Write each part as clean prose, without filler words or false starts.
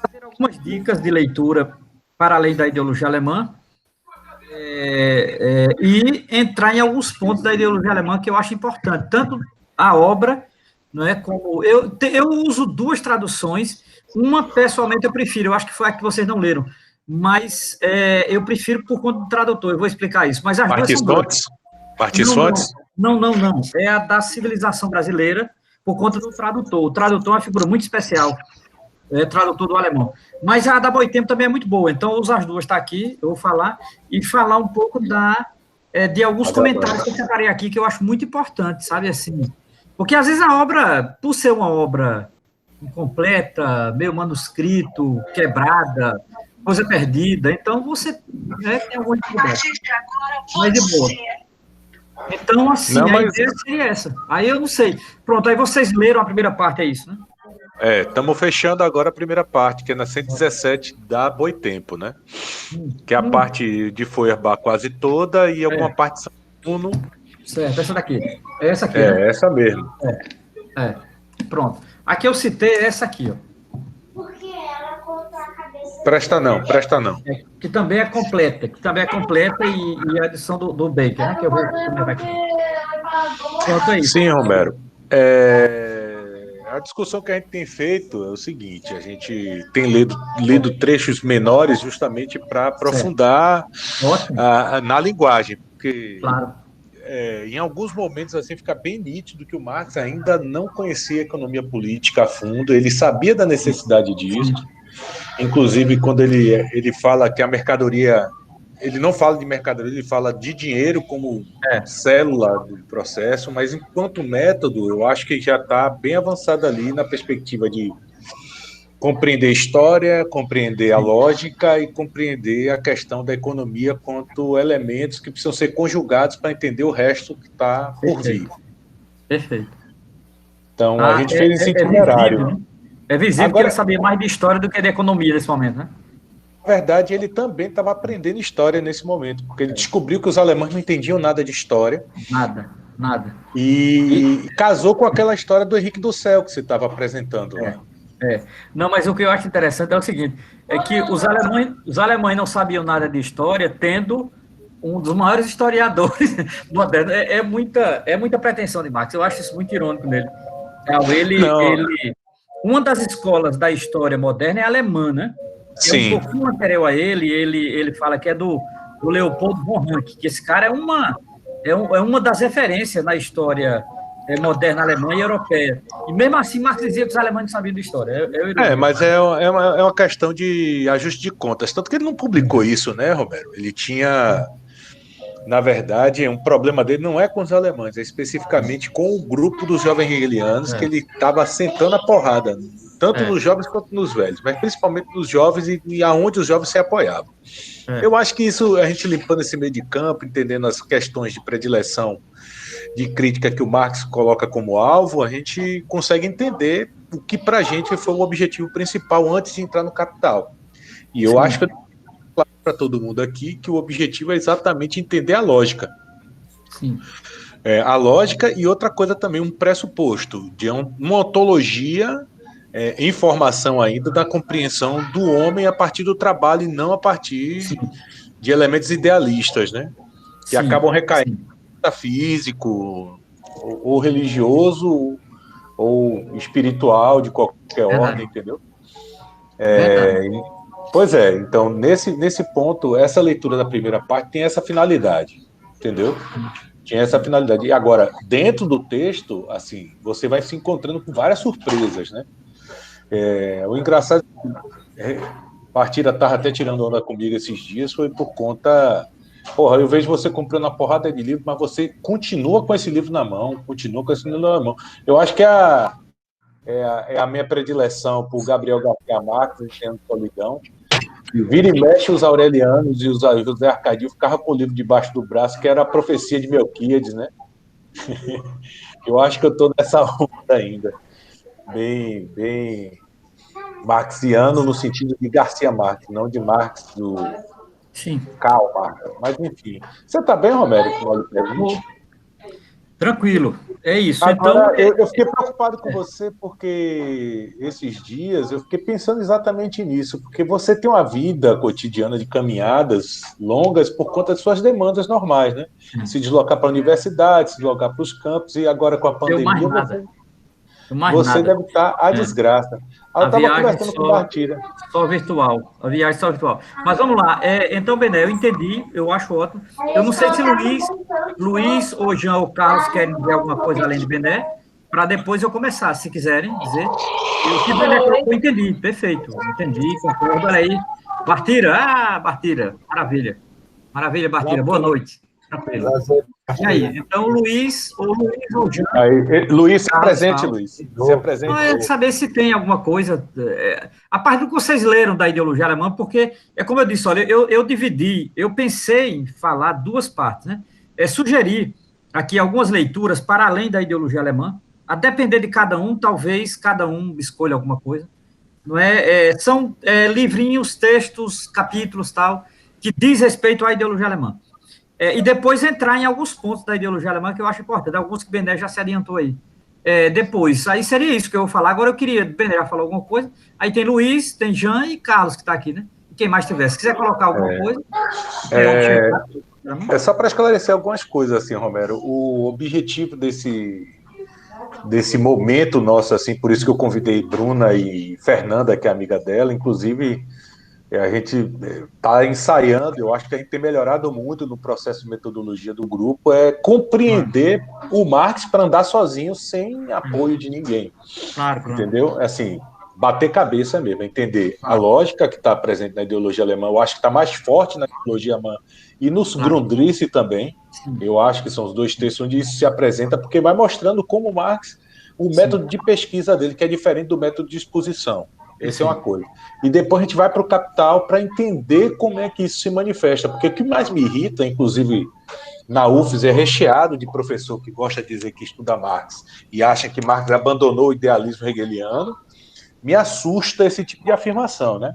Fazer algumas dicas de leitura para além da ideologia alemã, e entrar em alguns pontos da ideologia alemã que eu acho importante, tanto a obra, não é, como eu uso duas traduções, uma pessoalmente eu prefiro, eu acho que foi a que vocês não leram, mas eu prefiro por conta do tradutor, eu vou explicar isso, mas as duas Martins são boas. Fontes? Martins Fontes? Não, é a da civilização brasileira por conta do tradutor. O tradutor é uma figura muito especial, tradutor do alemão. Mas a da Boitempo também é muito boa, então eu uso as duas, está aqui, eu vou falar, e falar um pouco de alguns comentários que eu separei aqui, que eu acho muito importante, sabe, assim, porque às vezes a obra, por ser uma obra incompleta, meio manuscrito, quebrada, coisa perdida, então você tem alguma dificuldade, mas de boa. Então, assim, Não, a mas... ideia seria essa. Aí eu não sei. Pronto, aí vocês leram a primeira parte, é isso, né? Estamos fechando agora a primeira parte, que é na 117 da Boitempo, né? Que é a parte de Feuerbach quase toda e alguma parte de São Bruno. Certo, essa daqui. É essa aqui, né? Essa mesmo. Pronto. Aqui eu citei essa aqui, ó. Presta não. Que também é completa, e a edição do Baker, né? Que eu vou comentar aqui. Pronto, é isso. Sim, Romero. A discussão que a gente tem feito é o seguinte: a gente tem lido trechos menores justamente para aprofundar na linguagem, porque em alguns momentos assim fica bem nítido que o Marx ainda não conhecia a economia política a fundo, ele sabia da necessidade disso, inclusive quando ele fala que a mercadoria, ele não fala de mercadoria, ele fala de dinheiro como célula do processo, mas enquanto método, eu acho que já está bem avançado ali na perspectiva de compreender a história, compreender a lógica e compreender a questão da economia quanto elementos que precisam ser conjugados para entender o resto que está por vir. Perfeito. Então, a gente fez esse itinerário. É visível que ele sabia mais de história do que de economia nesse momento, né? Na verdade, ele também estava aprendendo história nesse momento, porque ele descobriu que os alemães não entendiam nada de história. Nada. E casou com aquela história do Henrique do Céu que você estava apresentando lá. Não, mas o que eu acho interessante é o seguinte, é que os alemães não sabiam nada de história, tendo um dos maiores historiadores modernos. É muita pretensão de Marx, eu acho isso muito irônico nele. Uma das escolas da história moderna é a alemã, né? Sim. É um pouquinho anterior a ele fala que é do Leopoldo von Ranke, que esse cara é uma das referências na história moderna alemã e europeia. E mesmo assim, Marx dizia que os alemães não sabiam de história. Mas é uma questão de ajuste de contas. Tanto que ele não publicou isso, né, Romero? Ele tinha, na verdade, um problema dele não é com os alemães, é especificamente com o grupo dos jovens hegelianos, que ele estava sentando a porrada, tanto nos jovens quanto nos velhos, mas principalmente nos jovens e aonde os jovens se apoiavam. Eu acho que isso, a gente limpando esse meio de campo, entendendo as questões de predileção, de crítica que o Marx coloca como alvo, a gente consegue entender o que para a gente foi o objetivo principal antes de entrar no Capital. E eu acho que claro para todo mundo aqui que o objetivo é exatamente entender a lógica. Sim. A lógica e outra coisa também, um pressuposto de uma ontologia em formação ainda da compreensão do homem a partir do trabalho e não a partir de elementos idealistas, né? Que acabam recaindo metafísico, ou religioso, ou espiritual, de qualquer ordem, entendeu? Pois é, então, nesse ponto, essa leitura da primeira parte tem essa finalidade, entendeu? Tinha essa finalidade. E agora, dentro do texto, assim, você vai se encontrando com várias surpresas, né? O engraçado, Partida estava até tirando onda comigo esses dias, foi por conta... Porra, eu vejo você comprando uma porrada de livro, mas você continua com esse livro na mão, Eu acho que é a minha predileção por Gabriel Garcia Marques, Engenho Solidão. E vira e mexe os aurelianos e os José Arcadio ficavam com o livro debaixo do braço, que era a profecia de Melquíades, né? Eu acho que eu estou nessa onda ainda. Bem marxiano no sentido de Garcia Marques, não de Marx do Karl Marx. Mas, enfim. Você está bem, Romero? Tranquilo. É isso. Agora, Então, eu fiquei preocupado com você porque esses dias eu fiquei pensando exatamente nisso, porque você tem uma vida cotidiana de caminhadas longas por conta de suas demandas normais, né? Se deslocar para a universidade, se deslocar para os campos, e agora com a deu mais pandemia nada. Deu mais você nada. deve estar à É. desgraça. Aí eu A estava viagem conversando com o Bartira. só virtual. A viagem só virtual. Mas vamos lá. Então, Bené, eu entendi, eu acho ótimo. Eu não sei se Luiz ou Jean ou Carlos querem dizer alguma coisa além de Bené, para depois eu começar, se quiserem dizer. E o que Bené colocou, eu entendi, perfeito. Entendi, concordo. Olha aí. Bartira, maravilha. Maravilha, Bartira. Boa noite. Tranquilo. Prazer, E aí? Então, Luiz ou Jean, Aí, Luiz, se Carlos, apresente, tal. Luiz. Se apresente. Não, é de saber se tem alguma coisa. A parte do que vocês leram da ideologia alemã, porque, é como eu disse, olha, eu dividi, eu pensei em falar duas partes, né? Sugerir aqui algumas leituras para além da ideologia alemã, a depender de cada um, talvez cada um escolha alguma coisa. Não são livrinhos, textos, capítulos, tal, que diz respeito à ideologia alemã. E depois entrar em alguns pontos da ideologia alemã que eu acho importante, alguns que o Bené já se adiantou aí. Depois, aí seria isso que eu vou falar. Agora eu queria, o Bené já falou alguma coisa, aí tem Luiz, tem Jean e Carlos que está aqui, né? E quem mais tiver. Se quiser colocar alguma coisa, É só para esclarecer algumas coisas, assim, Romero. O objetivo desse momento nosso, assim, por isso que eu convidei Bruna e Fernanda, que é amiga dela, inclusive a gente está ensaiando, eu acho que a gente tem melhorado muito no processo de metodologia do grupo, é compreender o Marx para andar sozinho, sem apoio de ninguém. Claro. Entendeu? Assim, bater cabeça mesmo, entender a lógica que está presente na ideologia alemã, eu acho que está mais forte na ideologia alemã e nos Grundrisse também, eu acho que são os dois textos onde isso se apresenta, porque vai mostrando como Marx, o método de pesquisa dele, que é diferente do método de exposição. Essa é uma coisa. E depois a gente vai para o Capital para entender como é que isso se manifesta. Porque o que mais me irrita, inclusive na UFES, é recheado de professor que gosta de dizer que estuda Marx e acha que Marx abandonou o idealismo hegeliano. Me assusta esse tipo de afirmação, né?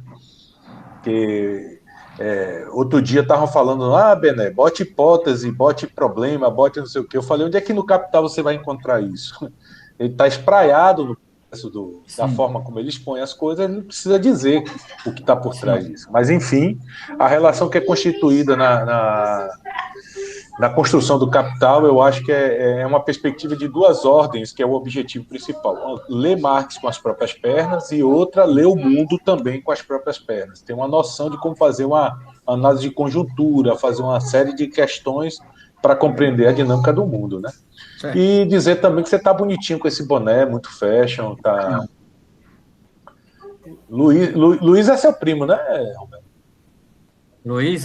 Porque outro dia estavam falando, Bené, bote hipótese, bote problema, bote não sei o quê. Eu falei, onde é que no Capital você vai encontrar isso? Ele está espraiado no da forma como ele expõe as coisas, ele não precisa dizer o que está por trás disso. Mas, enfim, a relação que é constituída na construção do Capital, eu acho que é uma perspectiva de duas ordens, que é o objetivo principal. Ler Marx com as próprias pernas e outra, ler o mundo também com as próprias pernas. Tem uma noção de como fazer uma análise de conjuntura, fazer uma série de questões para compreender a dinâmica do mundo, né? E dizer também que você tá bonitinho com esse boné, muito fashion, tá... Luiz é seu primo, né, Roberto? Luiz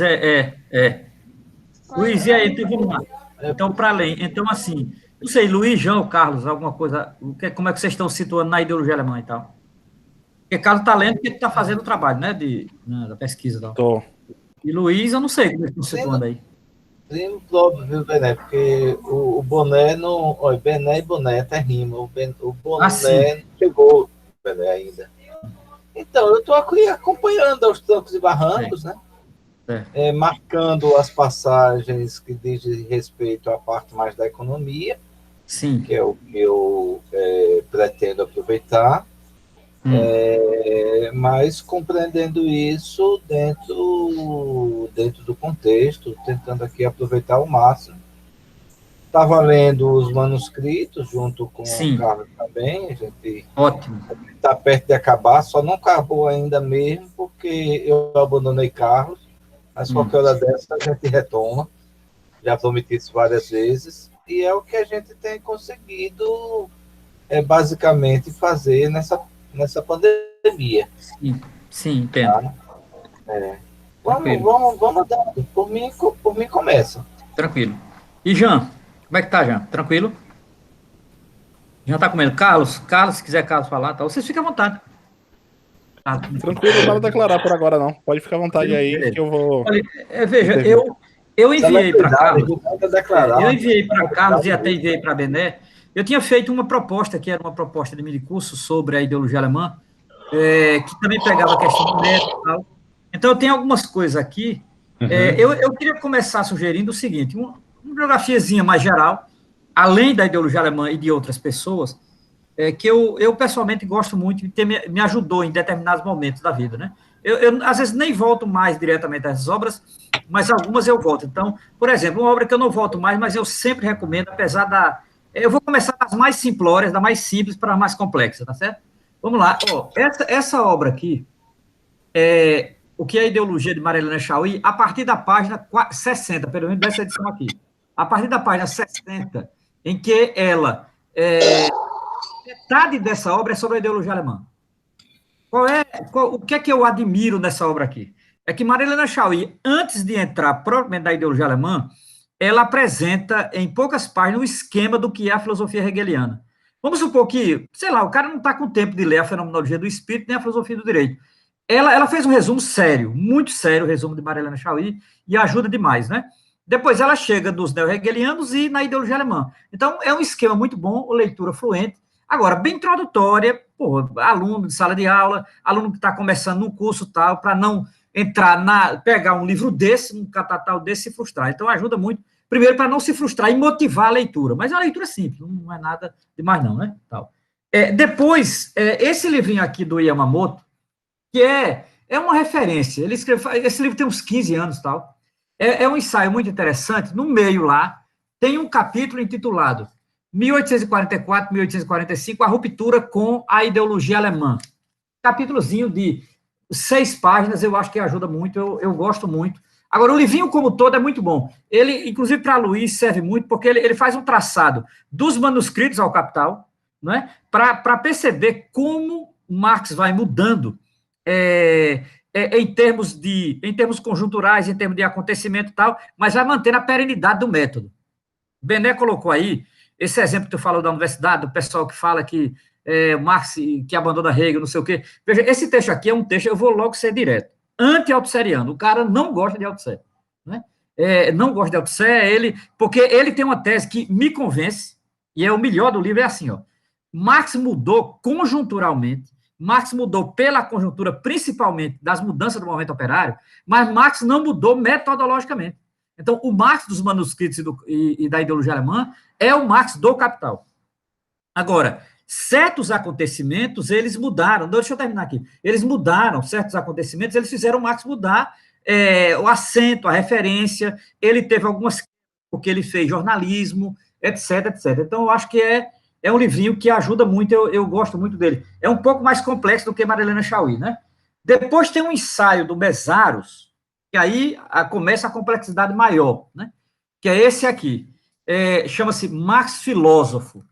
Luiz, e aí, então vamos lá. Então, para além, então assim, não sei, Luiz, João ou Carlos, alguma coisa, como é que vocês estão situando na ideologia alemã e tal? Porque Carlos está lendo porque está fazendo o trabalho, né, da pesquisa e tal. Tô. E Luiz, eu não sei como eles estão situando aí. Primo próprio, viu, Bené? Porque o boné não. Olha, Bené e boné até rima. O boné não chegou, Bené, ainda. Então, eu estou aqui acompanhando aos trancos e barrancos, né? Marcando as passagens que dizem respeito à parte mais da economia, que é o que eu pretendo aproveitar. Mas compreendendo isso dentro do contexto, tentando aqui aproveitar ao máximo. Estava lendo os manuscritos junto com o Carlos também, a gente está perto de acabar, só não acabou ainda mesmo, porque eu abandonei Carlos, mas qualquer hora dessa a gente retoma, já prometi isso várias vezes, e é o que a gente tem conseguido basicamente fazer nessa pandemia. Sim, entendo. Vamos dar. Por mim começa. Tranquilo. E Jean? Como é que tá, Jean? Tranquilo? Jean tá comendo. Carlos, se quiser Carlos falar, tá? Vocês ficam à vontade. Tranquilo, não dá pra declarar por agora, não. Pode ficar à vontade aí, que eu vou... Olha, veja, eu enviei para Carlos. Eu enviei para Carlos e até enviei para Bené. Eu tinha feito uma proposta, que era uma proposta de minicurso sobre a ideologia alemã, que também pegava a questão do método e tal. Então, eu tenho algumas coisas aqui. Eu queria começar sugerindo o seguinte, uma biografiazinha mais geral, além da ideologia alemã e de outras pessoas, que eu pessoalmente gosto muito e me ajudou em determinados momentos da vida, né? Eu, às vezes, nem volto mais diretamente a essas obras, mas algumas eu volto. Então, por exemplo, uma obra que eu não volto mais, mas eu sempre recomendo, apesar da... Eu vou começar das mais simplórias, da mais simples para a mais complexa, tá certo? Vamos lá. Ó, essa obra aqui, o que é a ideologia de Marilena Chauí, a partir da página 60, pelo menos dessa edição aqui, a partir da página 60, em que ela... metade dessa obra é sobre a ideologia alemã. O que é que eu admiro nessa obra aqui? É que Marilena Chauí, antes de entrar propriamente na ideologia alemã, ela apresenta, em poucas páginas, um esquema do que é a filosofia hegeliana. Vamos supor que, sei lá, o cara não está com tempo de ler a fenomenologia do espírito nem a filosofia do direito. Ela fez um resumo sério, muito sério, o resumo de Marilena Chauí, e ajuda demais, né? Depois ela chega dos neo-hegelianos e na ideologia alemã. Então, é um esquema muito bom, leitura fluente. Agora, bem introdutória, aluno de sala de aula, aluno que está começando num curso tal, para não pegar um livro desse, um catatal desse e se frustrar. Então, ajuda muito, primeiro, para não se frustrar e motivar a leitura. Mas é uma leitura simples, não é nada demais não, né? Depois, esse livrinho aqui do Yamamoto, que é uma referência, ele escreveu, esse livro tem uns 15 anos, tal, é um ensaio muito interessante, no meio lá, tem um capítulo intitulado 1844, 1845, a ruptura com a ideologia alemã. Capítulozinho de 6 páginas, eu acho que ajuda muito, eu gosto muito. Agora, o livrinho como todo é muito bom. Ele, inclusive, para Luiz, serve muito, porque ele faz um traçado dos manuscritos ao Capital, né, para perceber como Marx vai mudando em termos conjunturais, em termos de acontecimento e tal, mas vai manter a perenidade do método. Bené colocou aí esse exemplo que tu falou da universidade, do pessoal que fala que Marx que abandona Hegel, não sei o quê. Veja, esse texto aqui é um texto, eu vou logo ser direto, anti-althusserriano. O cara não gosta de Althusser, né? Não gosta de Althusser, porque ele tem uma tese que me convence, e é o melhor do livro, é assim, ó. Marx mudou conjunturalmente, Marx mudou pela conjuntura, principalmente das mudanças do movimento operário, mas Marx não mudou metodologicamente. Então, o Marx dos manuscritos e da ideologia alemã é o Marx do Capital. Agora, certos acontecimentos, eles mudaram. Deixa eu terminar aqui. Eles mudaram certos acontecimentos, eles fizeram o Marx mudar o acento, a referência. Ele teve algumas... porque ele fez jornalismo, etc, etc. Então, eu acho que é um livrinho que ajuda muito, eu gosto muito dele. É um pouco mais complexo do que Marilena Chauí, né? Depois tem um ensaio do Mesaros, que aí começa a complexidade maior, né? Que é esse aqui. Chama-se Marx Filósofo.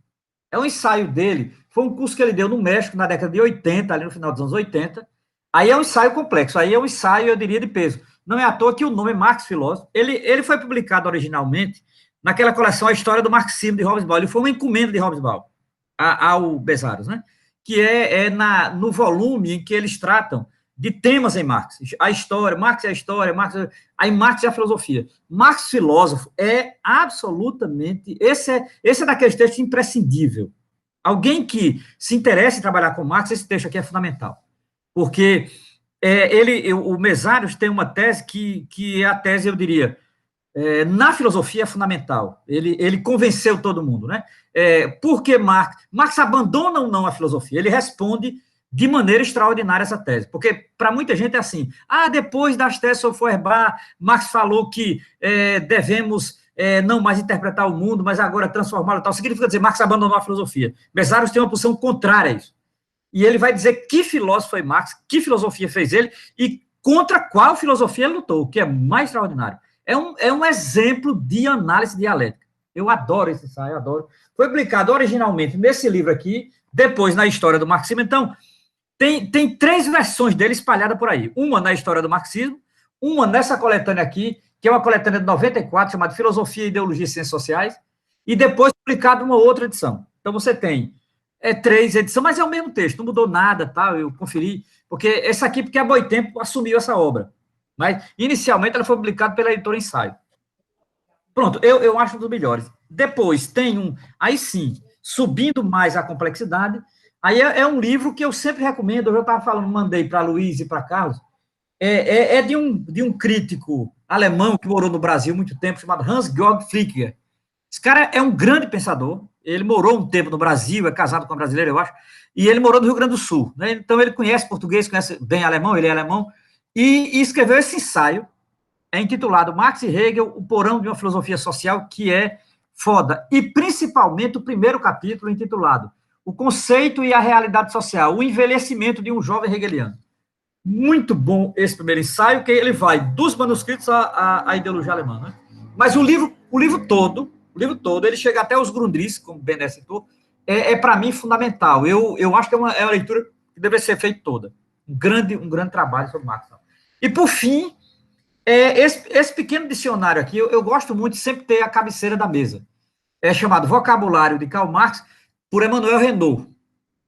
É um ensaio dele, foi um curso que ele deu no México na década de 80, ali no final dos anos 80. Aí é um ensaio complexo, aí é um ensaio, eu diria, de peso. Não é à toa que o nome é Marx Filósofo. Ele foi publicado originalmente naquela coleção A História do Marxismo, de Hobsbawm. Ele foi uma encomenda de Hobsbawm ao Mesaros, né? Que no volume em que eles tratam de temas em Marx. A história, Marx é a história, aí Marx é a filosofia. Marx Filósofo é absolutamente... Esse é daqueles textos imprescindível. Alguém que se interessa em trabalhar com Marx, esse texto aqui é fundamental. Porque o Mesaros tem uma tese que é a tese, eu diria, na filosofia é fundamental. Ele convenceu todo mundo, né? Por que Marx abandona ou não a filosofia? Ele responde de maneira extraordinária essa tese, porque para muita gente é assim, depois das teses sobre Feuerbach, Marx falou que devemos não mais interpretar o mundo, mas agora transformá-lo e tal. Significa dizer, Marx abandonou a filosofia. Mesaros tem uma posição contrária a isso. E ele vai dizer que filósofo foi Marx, que filosofia fez ele, e contra qual filosofia ele lutou, o que é mais extraordinário. É um exemplo de análise dialética. Eu adoro esse ensaio, adoro. Foi publicado originalmente nesse livro aqui, depois na História do Marxismo. Então, tem 3 versões dele espalhadas por aí. Uma na História do Marxismo, uma nessa coletânea aqui, que é uma coletânea de 94, chamada Filosofia, Ideologia e Ciências Sociais, e depois publicado uma outra edição. Então, você tem 3 edições, mas é o mesmo texto, não mudou nada, tá? Eu conferi, porque essa aqui, porque a Boitempo assumiu essa obra. Mas, inicialmente, ela foi publicada pela editora Ensaio. Pronto, eu acho um dos melhores. Depois tem aí sim, subindo mais a complexidade, aí é um livro que eu sempre recomendo, eu já estava falando, mandei para Luiz e para Carlos, de um crítico alemão que morou no Brasil há muito tempo, chamado Hans-Georg Fricker. Esse cara é um grande pensador, ele morou um tempo no Brasil, é casado com uma brasileira, eu acho, e ele morou no Rio Grande do Sul, né? Então ele conhece português, conhece bem alemão, ele é alemão, e escreveu esse ensaio, intitulado Marx e Hegel, o porão de uma filosofia social, que é foda, e principalmente o primeiro capítulo intitulado O Conceito e a Realidade Social, o envelhecimento de um jovem hegeliano. Muito bom esse primeiro ensaio, que ele vai dos manuscritos à ideologia alemã, né? Mas o livro todo, ele chega até os Grundrisse, como o Bené citou, para mim fundamental. Eu acho que é uma leitura que deve ser feita toda. Um grande trabalho sobre Marx. E, por fim, esse pequeno dicionário aqui, eu gosto muito de sempre ter a cabeceira da mesa. É chamado Vocabulário de Karl Marx, por Emmanuel Renault.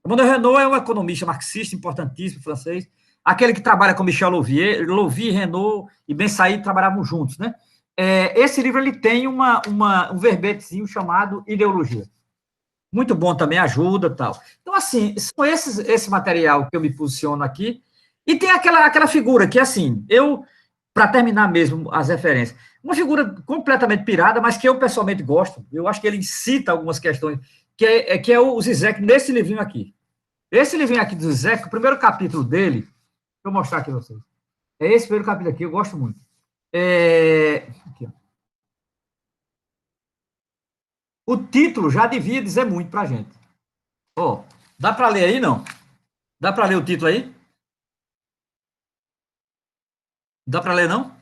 Emmanuel Renault é um economista marxista importantíssimo, francês, aquele que trabalha com Michel Louvier, Renault e Ben Said trabalhavam juntos, né? Esse livro ele tem um verbetezinho chamado Ideologia. Muito bom também, ajuda e tal. Então, assim, são esse material que eu me posiciono aqui. E tem aquela figura que, assim, para terminar mesmo as referências, uma figura completamente pirada, mas que eu pessoalmente gosto. Eu acho que ele incita algumas questões, que é o Zizek nesse livrinho aqui. Esse livrinho aqui do Zizek, o primeiro capítulo dele, deixa eu mostrar aqui para vocês. É esse primeiro capítulo aqui, eu gosto muito. Aqui, ó. O título já devia dizer muito para a gente. Dá para ler aí, não? Dá para ler o título aí? Dá para ler, não?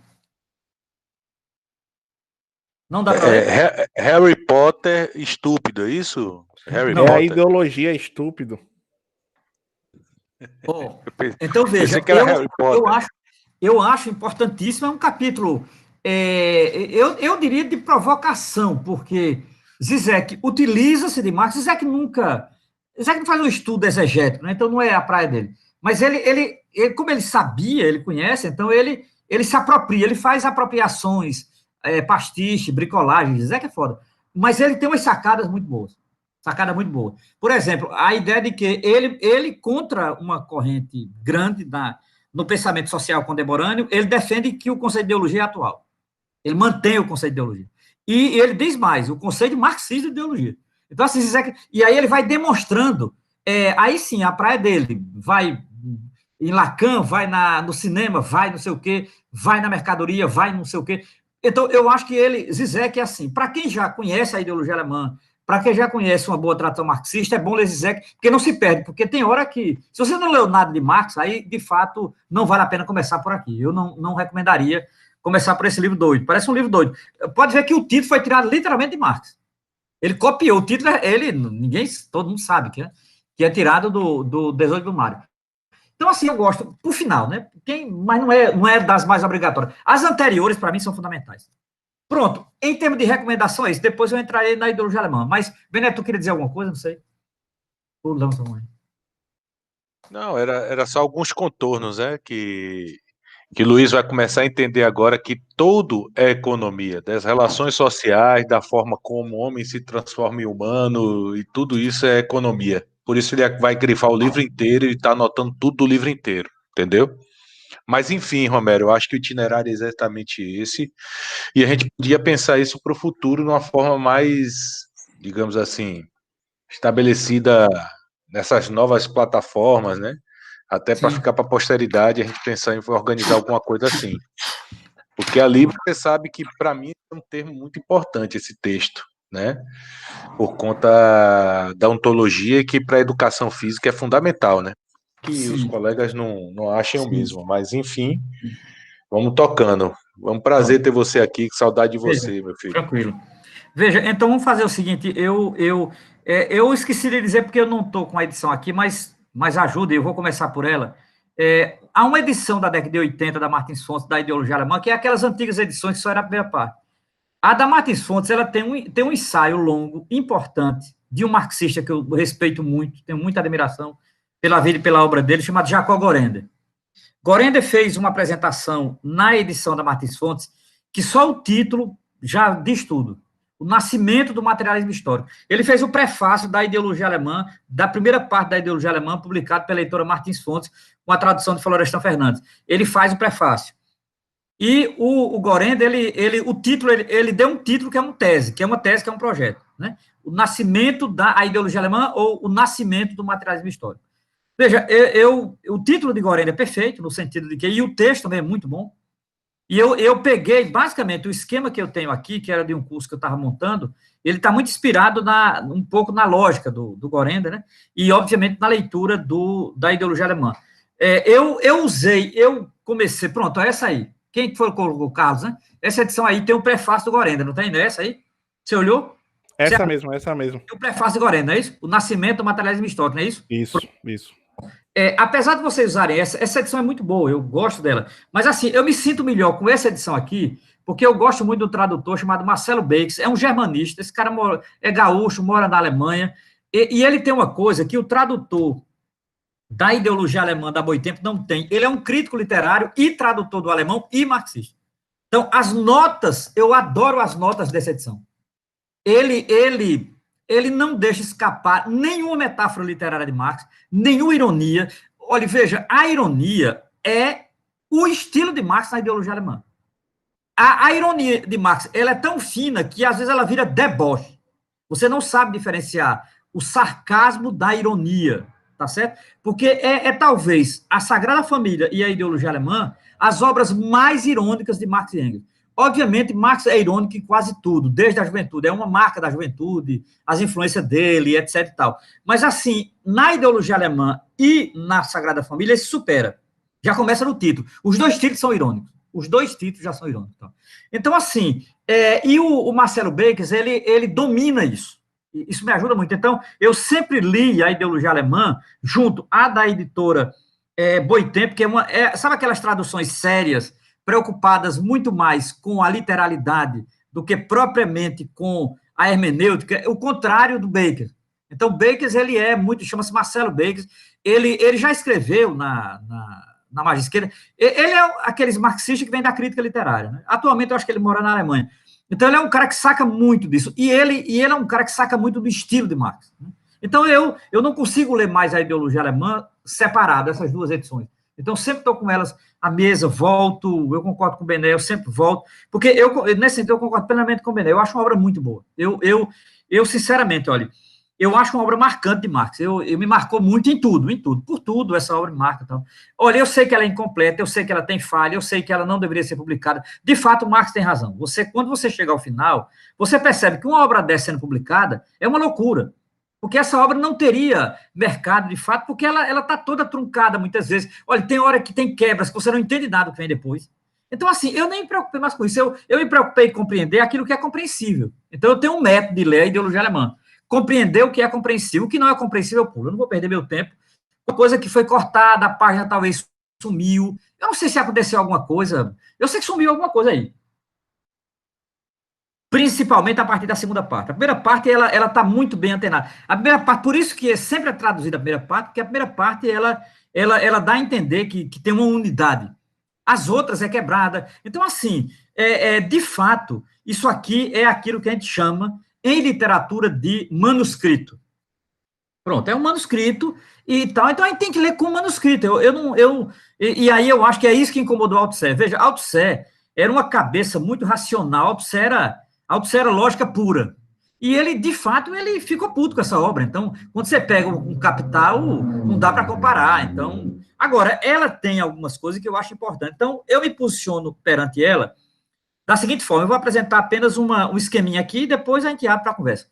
Não dá para ler? Harry Potter estúpido, é isso? Harry Potter. A ideologia estúpido. Então, veja, eu acho importantíssimo, é um capítulo, eu diria de provocação, porque Zizek utiliza-se de Marx, Zizek não faz um estudo exegético, né? Então não é a praia dele, mas ele como ele sabia, ele conhece, então ele se apropria, ele faz apropriações, pastiche, bricolagem, Zizek é foda, mas ele tem umas sacadas muito boas. Sacada muito boa. Por exemplo, a ideia de que ele contra uma corrente grande no pensamento social contemporâneo, ele defende que o conceito de ideologia é atual. Ele mantém o conceito de ideologia. E ele diz mais, o conceito marxista de ideologia. Então, assim, e aí ele vai demonstrando, aí sim, a praia dele, vai em Lacan, vai no cinema, vai não sei o quê, vai na mercadoria, vai não sei o quê. Então, eu acho que Zizek é assim, para quem já conhece a ideologia alemã, para quem já conhece uma boa tradição marxista, é bom ler Zizek, porque não se perde, porque tem hora que, se você não leu nada de Marx, aí, de fato, não vale a pena começar por aqui. Eu não recomendaria começar por esse livro doido. Parece um livro doido. Pode ver que o título foi tirado literalmente de Marx. Ele copiou, o título, todo mundo sabe que é tirado do 18 do Mário. Então, assim, eu gosto, por final, né? Mas não é das mais obrigatórias. As anteriores, para mim, são fundamentais. Pronto, em termos de recomendação é isso. Depois eu entrarei na ideologia alemã. Mas, Beneto, tu queria dizer alguma coisa? Não sei. Não, era só alguns contornos, né? Que Luiz vai começar a entender agora que tudo é economia, das relações sociais, da forma como o homem se transforma em humano, e tudo isso é economia. Por isso ele vai grifar o livro inteiro e está anotando tudo do livro inteiro, entendeu? Mas enfim, Romero, eu acho que o itinerário é exatamente esse, e a gente podia pensar isso para o futuro de uma forma mais, digamos assim, estabelecida nessas novas plataformas, né? Até para ficar para a posteridade, a gente pensar em organizar alguma coisa assim. Porque a Libra, você sabe que para mim é um termo muito importante esse texto, né? Por conta da ontologia, que para a educação física é fundamental, né? Que os colegas não achem o mesmo, mas enfim, vamos tocando. É um prazer ter você aqui, que saudade de você, meu filho. Tranquilo. Veja, então vamos fazer o seguinte, eu esqueci de dizer porque eu não estou com a edição aqui, mas ajuda, eu vou começar por ela. Há uma edição da década de 80 da Martins Fontes, da ideologia alemã, que é aquelas antigas edições que só era a primeira parte. A da Martins Fontes, ela tem um ensaio longo, importante, de um marxista que eu respeito muito, tenho muita admiração pela vida e pela obra dele, chamado Jacob Gorender. Gorender fez uma apresentação na edição da Martins Fontes, que só o título já diz tudo. O nascimento do materialismo histórico. Ele fez o prefácio da ideologia alemã, da primeira parte da ideologia alemã, publicado pela editora Martins Fontes, com a tradução de Florestan Fernandes. Ele faz o prefácio. E o Gorenda, o título, ele deu um título que é uma tese, que é um projeto, né? O nascimento da ideologia alemã ou o nascimento do materialismo histórico. Veja, o título de Gorenda é perfeito, no sentido de que, e o texto também é muito bom, e eu peguei, basicamente, o esquema que eu tenho aqui, que era de um curso que eu estava montando, ele está muito inspirado um pouco na lógica do Gorenda, né? E, obviamente, na leitura da ideologia alemã. Eu comecei, pronto, é essa aí. Quem foi o Carlos, né? Essa edição aí tem o prefácio do Gorenda, não tem? Não é essa aí? Você olhou? Essa mesmo. O prefácio do Gorenda, não é isso? O nascimento do materialismo histórico, não é isso? Isso. Apesar de vocês usarem essa edição é muito boa, eu gosto dela. Mas, assim, eu me sinto melhor com essa edição aqui, porque eu gosto muito do tradutor chamado Marcelo Beix, é um germanista, esse cara é gaúcho, mora na Alemanha, e ele tem uma coisa que o tradutor da ideologia alemã da Boitempo não tem. Ele é um crítico literário e tradutor do alemão e marxista. Então, as notas, eu adoro as notas dessa edição. Ele não deixa escapar nenhuma metáfora literária de Marx, nenhuma ironia. Olha, veja, a ironia é o estilo de Marx na ideologia alemã. A ironia de Marx, ela é tão fina que, às vezes, ela vira deboche. Você não sabe diferenciar o sarcasmo da ironia, tá certo? Porque talvez a Sagrada Família e a ideologia alemã as obras mais irônicas de Marx e Engels. Obviamente, Marx é irônico em quase tudo, desde a juventude, é uma marca da juventude, as influências dele, etc e tal. Mas, assim, na ideologia alemã e na Sagrada Família, ele se supera. Já começa no título. Os dois títulos são irônicos. Os dois títulos já são irônicos. Então, assim, e o Marcelo Beix, ele domina isso. Isso me ajuda muito. Então, eu sempre li a ideologia alemã junto à da editora Boitempo, que sabe aquelas traduções sérias, preocupadas muito mais com a literalidade do que propriamente com a hermenêutica, o contrário do Beix. Então, Beix, ele chama-se Marcelo Beix, ele já escreveu na margem esquerda, ele é aqueles marxistas que vem da crítica literária, né? Atualmente, eu acho que ele mora na Alemanha. Então, ele é um cara que saca muito disso. E ele é um cara que saca muito do estilo de Marx. Então, eu não consigo ler mais a ideologia alemã separada, essas duas edições. Então, sempre estou com elas à mesa, volto, eu concordo com o Bené, eu sempre volto, porque nesse sentido, eu concordo plenamente com o Bené. Eu acho uma obra muito boa. Eu sinceramente, olha, eu acho uma obra marcante de Marx. Eu me marcou muito em tudo. Por tudo, essa obra me marca. Então. Olha, eu sei que ela é incompleta, eu sei que ela tem falha, eu sei que ela não deveria ser publicada. De fato, Marx tem razão. Quando você chega ao final, você percebe que uma obra dessa sendo publicada é uma loucura. Porque essa obra não teria mercado, de fato, porque ela está toda truncada muitas vezes. Olha, tem hora que tem quebras, que você não entende nada do que vem depois. Então, assim, eu nem me preocupei mais com isso. Eu me preocupei em compreender aquilo que é compreensível. Então, eu tenho um método de ler a ideologia alemã. Compreender o que é compreensível. O que não é compreensível, eu pulo. Eu não vou perder meu tempo. Uma coisa que foi cortada, a página talvez sumiu. Eu não sei se aconteceu alguma coisa. Eu sei que sumiu alguma coisa aí. Principalmente a partir da segunda parte. A primeira parte, ela está muito bem antenada. A primeira parte, por isso que sempre é traduzida a primeira parte, porque a primeira parte, ela dá a entender que tem uma unidade. As outras é quebrada. Então, assim, de fato, isso aqui é aquilo que a gente chama, em literatura, de manuscrito. Pronto, é um manuscrito e tal. Então, a gente tem que ler com manuscrito. E aí eu acho que é isso que incomodou Althusser. Veja, Althusser era uma cabeça muito racional, Althusser era lógica pura. E ele, de fato, ele ficou puto com essa obra. Então, quando você pega um Capital, não dá para comparar. Então, agora, ela tem algumas coisas que eu acho importante. Então, eu me posiciono perante ela da seguinte forma: eu vou apresentar apenas um esqueminha aqui e depois a gente abre para a conversa.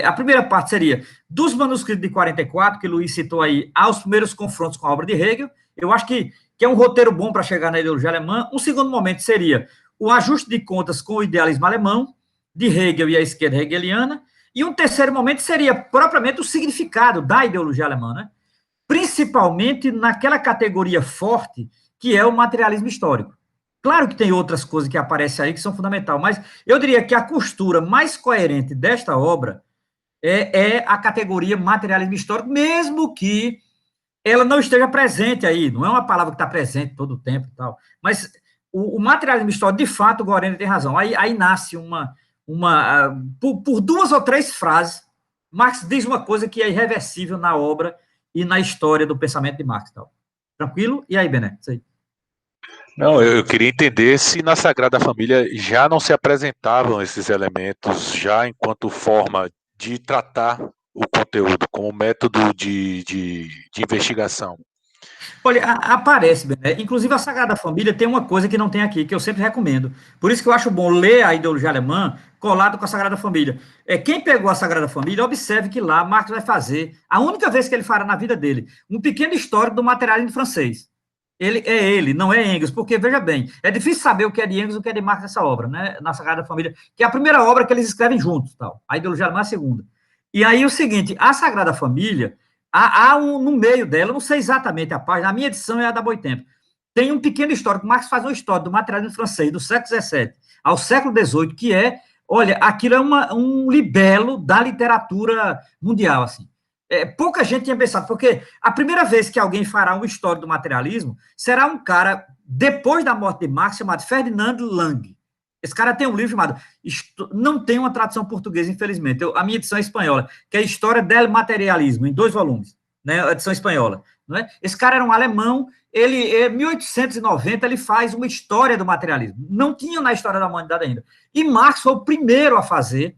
A primeira parte seria dos manuscritos de 44, que o Luiz citou aí, aos primeiros confrontos com a obra de Hegel. Eu acho que é um roteiro bom para chegar na ideologia alemã. Um segundo momento seria o ajuste de contas com o idealismo alemão, de Hegel e a esquerda hegeliana. E um terceiro momento seria propriamente o significado da ideologia alemã, né? Principalmente naquela categoria forte que é o materialismo histórico. Claro que tem outras coisas que aparecem aí que são fundamentais, mas eu diria que a costura mais coerente desta obra é a categoria materialismo histórico, mesmo que ela não esteja presente aí, não é uma palavra que está presente todo o tempo e tal, mas o materialismo histórico, de fato, o Gorenda tem razão, aí nasce por duas ou três frases, Marx diz uma coisa que é irreversível na obra e na história do pensamento de Marx. Tal. Tranquilo? E aí, Bené? Isso aí. Não, eu queria entender se na Sagrada Família já não se apresentavam esses elementos, já enquanto forma de tratar o conteúdo, como método de investigação. Olha, aparece, né? Inclusive a Sagrada Família tem uma coisa que não tem aqui, que eu sempre recomendo. Por isso que eu acho bom ler a ideologia alemã colado com a Sagrada Família. Quem pegou a Sagrada Família, observe que lá Marx vai fazer, a única vez que ele fará na vida dele, um pequeno histórico do materialismo francês. Ele, não é Engels, porque, veja bem, é difícil saber o que é de Engels e o que é de Marx nessa obra, né? Na Sagrada Família, que é a primeira obra que eles escrevem juntos, tal. A ideologia alemã é a segunda. E aí o seguinte, a Sagrada Família, no meio dela, não sei exatamente a página, a minha edição é a da Boitempo, tem um pequeno histórico, Marx faz uma história do materialismo francês do século XVII ao século XVIII, que é, olha, aquilo é um libelo da literatura mundial, assim. Pouca gente tinha pensado, porque a primeira vez que alguém fará uma história do materialismo será um cara, depois da morte de Marx, chamado Ferdinand Lang. Esse cara tem um livro chamado, não tem uma tradução portuguesa, infelizmente, a minha edição é espanhola, que é História del Materialismo, em 2 volumes, né, a edição espanhola. Não é? Esse cara era um alemão, em 1890, ele faz uma história do materialismo. Não tinha na história da humanidade ainda. E Marx foi o primeiro a fazer,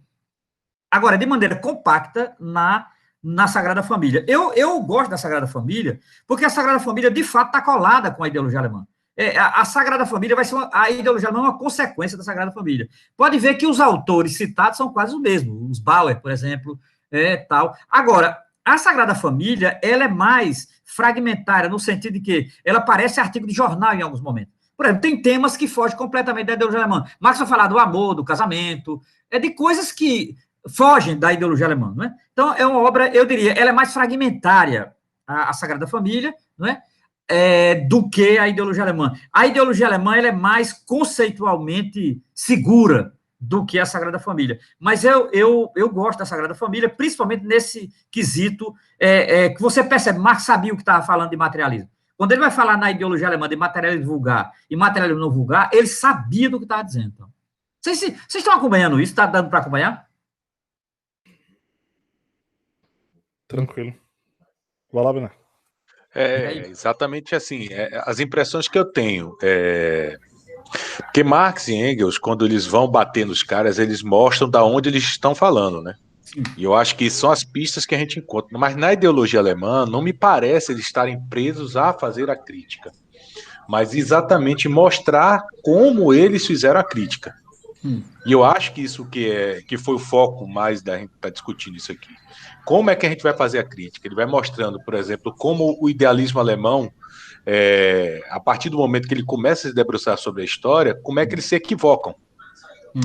agora, de maneira compacta, na Sagrada Família. Eu gosto da Sagrada Família, porque a Sagrada Família, de fato, está colada com a ideologia alemã. A Sagrada Família vai ser a ideologia alemã é uma consequência da Sagrada Família. Pode ver que os autores citados são quase os mesmos, os Bauer, por exemplo, tal. Agora, a Sagrada Família, ela é mais fragmentária, no sentido de que ela parece artigo de jornal em alguns momentos. Por exemplo, tem temas que fogem completamente da ideologia alemã. Marx vai falar do amor, do casamento, de coisas que fogem da ideologia alemã, não é? Então, é uma obra, eu diria, ela é mais fragmentária, a Sagrada Família, não é? Do que a ideologia alemã. A ideologia alemã ela é mais conceitualmente segura do que a Sagrada Família. Mas eu gosto da Sagrada Família, principalmente nesse quesito que você percebe, Marx sabia o que estava falando de materialismo. Quando ele vai falar na ideologia alemã de materialismo vulgar e materialismo não vulgar, ele sabia do que estava dizendo. Então. Vocês estão acompanhando isso? Está dando para acompanhar? Tranquilo. Vai lá, Bené. Exatamente assim. As impressões que eu tenho. Porque Marx e Engels, quando eles vão bater nos caras, eles mostram da onde eles estão falando, né? Sim. E eu acho que são as pistas que a gente encontra. Mas na ideologia alemã, não me parece eles estarem presos a fazer a crítica, mas exatamente mostrar como eles fizeram a crítica. E eu acho que isso que foi o foco mais da gente estar discutindo isso aqui. Como é que a gente vai fazer a crítica? Ele vai mostrando, por exemplo, como o idealismo alemão, a partir do momento que ele começa a se debruçar sobre a história, como é que eles se equivocam.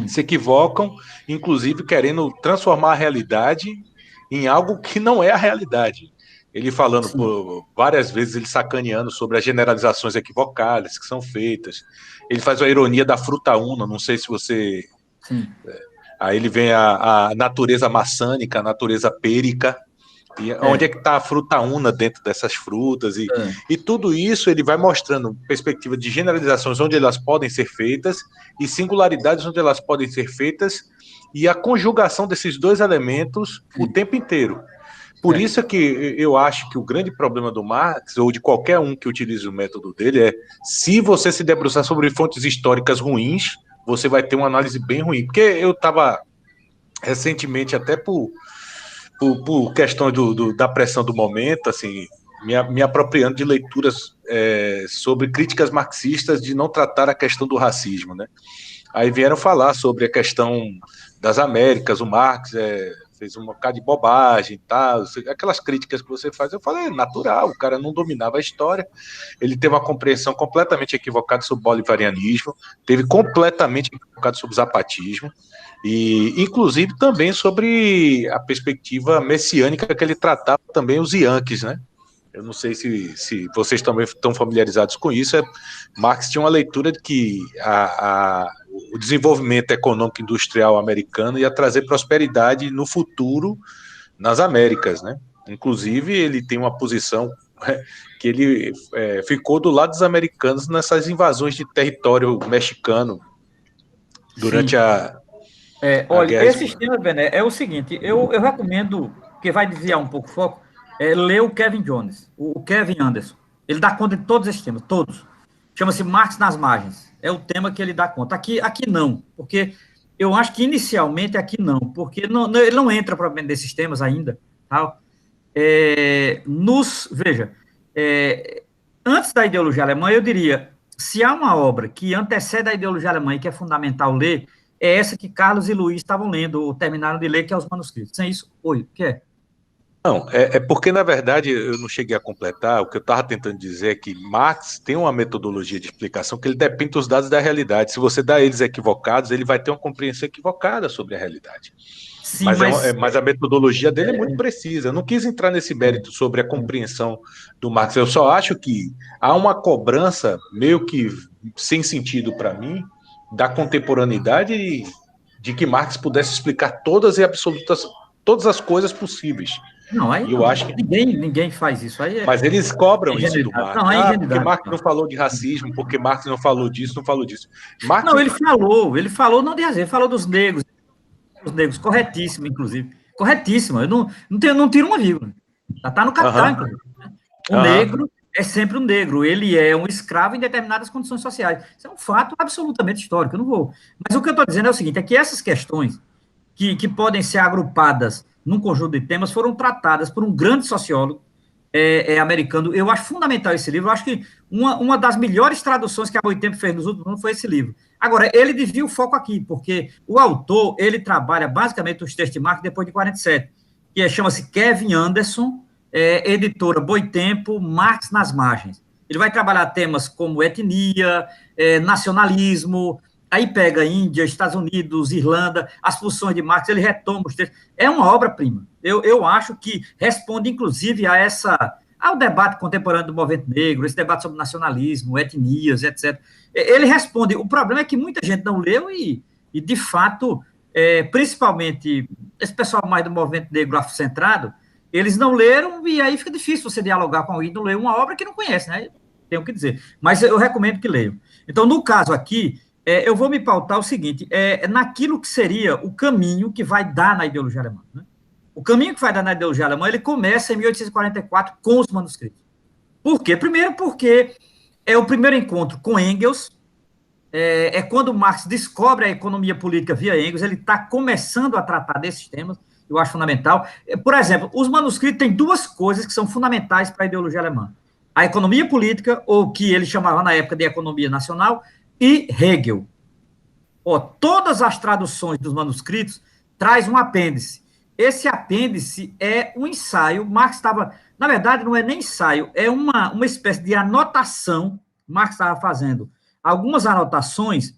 Se equivocam, inclusive querendo transformar a realidade em algo que não é a realidade. Ele falando por várias vezes, ele sacaneando sobre as generalizações equivocadas que são feitas. Ele faz a ironia da fruta una, não sei se você... Aí ele vem a natureza maçânica, a natureza pêrica, e onde é que está a fruta una dentro dessas frutas, e tudo isso ele vai mostrando perspectiva de generalizações onde elas podem ser feitas, e singularidades onde elas podem ser feitas, e a conjugação desses dois elementos o tempo inteiro. Por isso é que eu acho que o grande problema do Marx, ou de qualquer um que utilize o método dele, se você se debruçar sobre fontes históricas ruins, você vai ter uma análise bem ruim. Porque eu estava recentemente, até por questão da pressão do momento, assim, me apropriando de leituras sobre críticas marxistas de não tratar a questão do racismo, né? Aí vieram falar sobre a questão das Américas, o Marx fez um bocado de bobagem, tá? Aquelas críticas que você faz, eu falei, natural, o cara não dominava a história, ele teve uma compreensão completamente equivocada sobre o bolivarianismo, teve completamente equivocado sobre o zapatismo, e inclusive também sobre a perspectiva messiânica que ele tratava também os Yankees, né? Eu não sei se vocês também estão familiarizados com isso. Marx tinha uma leitura de que o desenvolvimento econômico industrial americano ia trazer prosperidade no futuro nas Américas, né? Inclusive, ele tem uma posição que ele ficou do lado dos americanos nessas invasões de território mexicano durante olha, esse tema, Bené, é o seguinte, eu recomendo, que vai desviar um pouco o foco, ler o Kevin Jones, o Kevin Anderson. Ele dá conta de todos esses temas, todos. chama-se Marx nas margens, é o tema que ele dá conta. Aqui não, porque eu acho que inicialmente aqui não, porque ele não entra propriamente nesses temas ainda, tal. Veja, antes da ideologia alemã, eu diria, se há uma obra que antecede a ideologia alemã e que é fundamental ler, é essa que Carlos e Luiz estavam lendo, ou terminaram de ler, que é os manuscritos. Sem isso, o que é? Não, é porque, na verdade, eu não cheguei a completar. O que eu estava tentando dizer é que Marx tem uma metodologia de explicação que ele depende dos dados da realidade. Se você dá eles equivocados, ele vai ter uma compreensão equivocada sobre a realidade. Sim, mas a metodologia dele é muito precisa. Eu não quis entrar nesse mérito sobre a compreensão do Marx. Eu só acho que há uma cobrança meio que sem sentido para mim da contemporaneidade de que Marx pudesse explicar todas as coisas possíveis. Não, aí eu acho que ninguém faz isso. Aí mas eles cobram isso do Marx. Não, porque Marx não falou de racismo, porque Marx não falou disso, não falou disso. Marx... Não, ele falou não de racismo, ele falou dos negros, corretíssimo, inclusive. Corretíssimo, eu não tiro uma vírgula. Tá no Capital, inclusive. O negro é sempre um negro, ele é um escravo em determinadas condições sociais. Isso é um fato absolutamente histórico, eu não vou... Mas o que eu estou dizendo é o seguinte, é que essas questões que podem ser agrupadas num conjunto de temas foram tratadas por um grande sociólogo americano. Eu acho fundamental esse livro, eu acho que uma das melhores traduções que a Boitempo fez nos últimos anos foi esse livro. Agora, ele desvia o foco aqui, porque o autor, ele trabalha basicamente os textos de Marx depois de 47, que chama-se Kevin Anderson, editora Boitempo, Marx nas margens. Ele vai trabalhar temas como etnia, nacionalismo, aí pega Índia, Estados Unidos, Irlanda, as funções de Marx, ele retoma os textos. É uma obra-prima. Eu acho que responde, inclusive, ao debate contemporâneo do movimento negro, esse debate sobre nacionalismo, etnias, etc. Ele responde. O problema é que muita gente não leu e de fato, principalmente esse pessoal mais do movimento negro afrocentrado, eles não leram e aí fica difícil você dialogar com alguém que não leu uma obra que não conhece, né? Tenho que dizer. Mas eu recomendo que leiam. Então, no caso aqui, eu vou me pautar o seguinte, naquilo que seria o caminho que vai dar na ideologia alemã. Né? O caminho que vai dar na ideologia alemã, ele começa em 1844 com os manuscritos. Por quê? Primeiro porque é o primeiro encontro com Engels, quando Marx descobre a economia política via Engels, ele está começando a tratar desses temas, eu acho fundamental. Por exemplo, os manuscritos têm duas coisas que são fundamentais para a ideologia alemã. A economia política, ou que ele chamava na época de economia nacional, e Hegel. Todas as traduções dos manuscritos traz um apêndice. Esse apêndice é um ensaio. Marx estava... Na verdade, não é nem ensaio, é uma espécie de anotação. Marx estava fazendo algumas anotações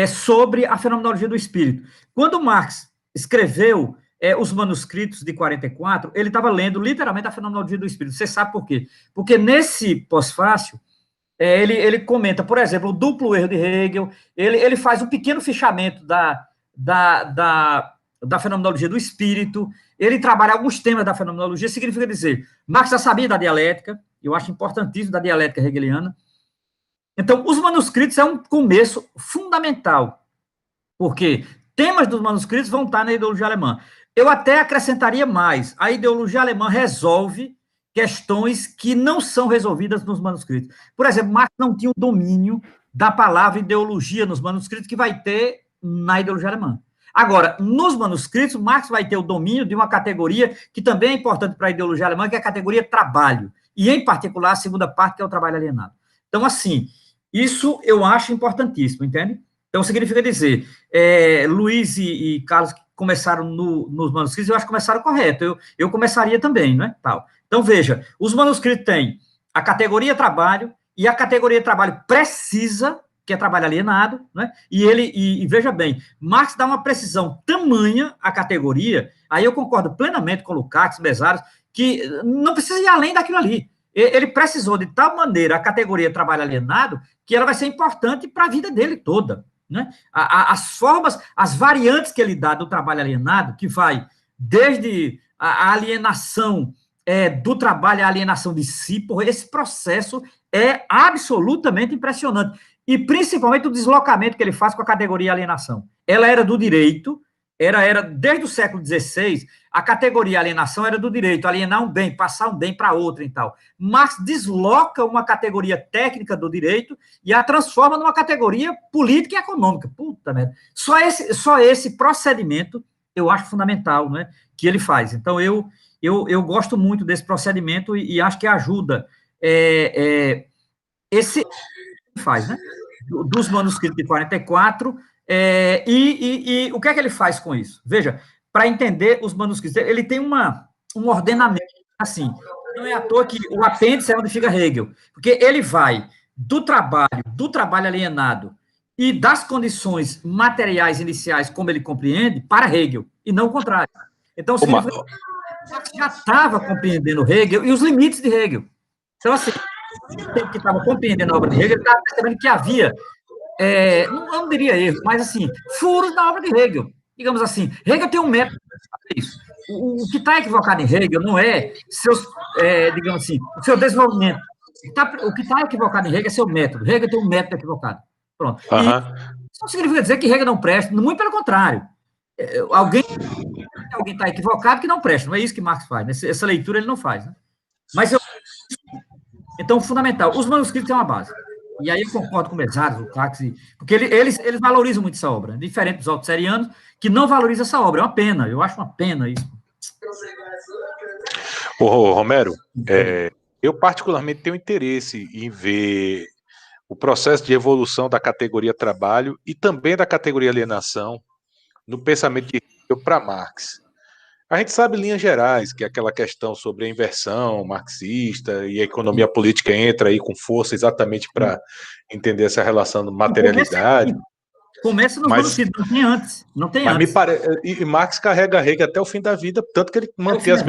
sobre a fenomenologia do espírito. Quando Marx escreveu os manuscritos de 44, ele estava lendo literalmente a fenomenologia do espírito. Você sabe por quê? Porque nesse pós-fácil, ele comenta, por exemplo, o duplo erro de Hegel, ele faz um pequeno fichamento da fenomenologia do espírito, ele trabalha alguns temas da fenomenologia, significa dizer, Marx já sabia da dialética, eu acho importantíssimo da dialética hegeliana. Então, os manuscritos é um começo fundamental, porque temas dos manuscritos vão estar na ideologia alemã. Eu até acrescentaria mais, a ideologia alemã resolve questões que não são resolvidas nos manuscritos. Por exemplo, Marx não tinha o domínio da palavra ideologia nos manuscritos que vai ter na ideologia alemã. Agora, nos manuscritos, Marx vai ter o domínio de uma categoria que também é importante para a ideologia alemã, que é a categoria trabalho, e, em particular, a segunda parte, que é o trabalho alienado. Então, assim, isso eu acho importantíssimo, entende? Então, significa dizer, Luiz e Carlos começaram nos manuscritos, eu acho que começaram correto, eu começaria também, não é? Tal. Então, veja, os manuscritos têm a categoria trabalho, e a categoria trabalho precisa, que é trabalho alienado, né? E veja bem, Marx dá uma precisão tamanha à categoria, aí eu concordo plenamente com Lukács, Bezares, que não precisa ir além daquilo ali. Ele precisou de tal maneira a categoria trabalho alienado, que ela vai ser importante para a vida dele toda, né? As formas, as variantes que ele dá do trabalho alienado, que vai desde a alienação do trabalho, a alienação de si, esse processo é absolutamente impressionante. E, principalmente, o deslocamento que ele faz com a categoria alienação. Ela era do direito, era desde o século XVI, a categoria alienação era do direito, alienar um bem, passar um bem para outro e tal. Marx desloca uma categoria técnica do direito e a transforma numa categoria política e econômica. Puta merda. Só esse procedimento eu acho fundamental, né, que ele faz. Então, eu gosto muito desse procedimento e acho que ajuda esse faz, né, dos manuscritos de 44, e o que é que ele faz com isso? Veja, para entender os manuscritos, ele tem um ordenamento assim, não é à toa que o apêndice é onde fica Hegel, porque ele vai do trabalho alienado e das condições materiais iniciais, como ele compreende, para Hegel, e não o contrário. Então, já estava compreendendo Hegel e os limites de Hegel. Então, assim, o tempo que estava compreendendo a obra de Hegel, ele estava percebendo que havia, não diria erro, mas, assim, furos na obra de Hegel. Digamos assim, Hegel tem um método para fazer isso. O que está equivocado em Hegel não é digamos assim, o seu desenvolvimento. O que está equivocado em Hegel é seu método. Hegel tem um método equivocado. Pronto. E isso não significa dizer que Hegel não presta, muito pelo contrário. Alguém está equivocado que não presta, não é isso que Marx faz, né? Essa leitura ele não faz, né? Mas então, fundamental, os manuscritos têm uma base, e aí eu concordo com o Mesaros, o Clax, porque eles valorizam muito essa obra, diferente dos autosserianos, que não valorizam essa obra, é uma pena, eu acho uma pena isso. Romero, eu particularmente tenho interesse em ver o processo de evolução da categoria trabalho e também da categoria alienação no pensamento de Hegel para Marx. A gente sabe linhas gerais, que é aquela questão sobre a inversão marxista e a economia política entra aí com força exatamente para entender essa relação de materialidade. Começa nos manuscritos, não tem antes. E Marx carrega Hegel até o fim da vida, tanto que ele mantém os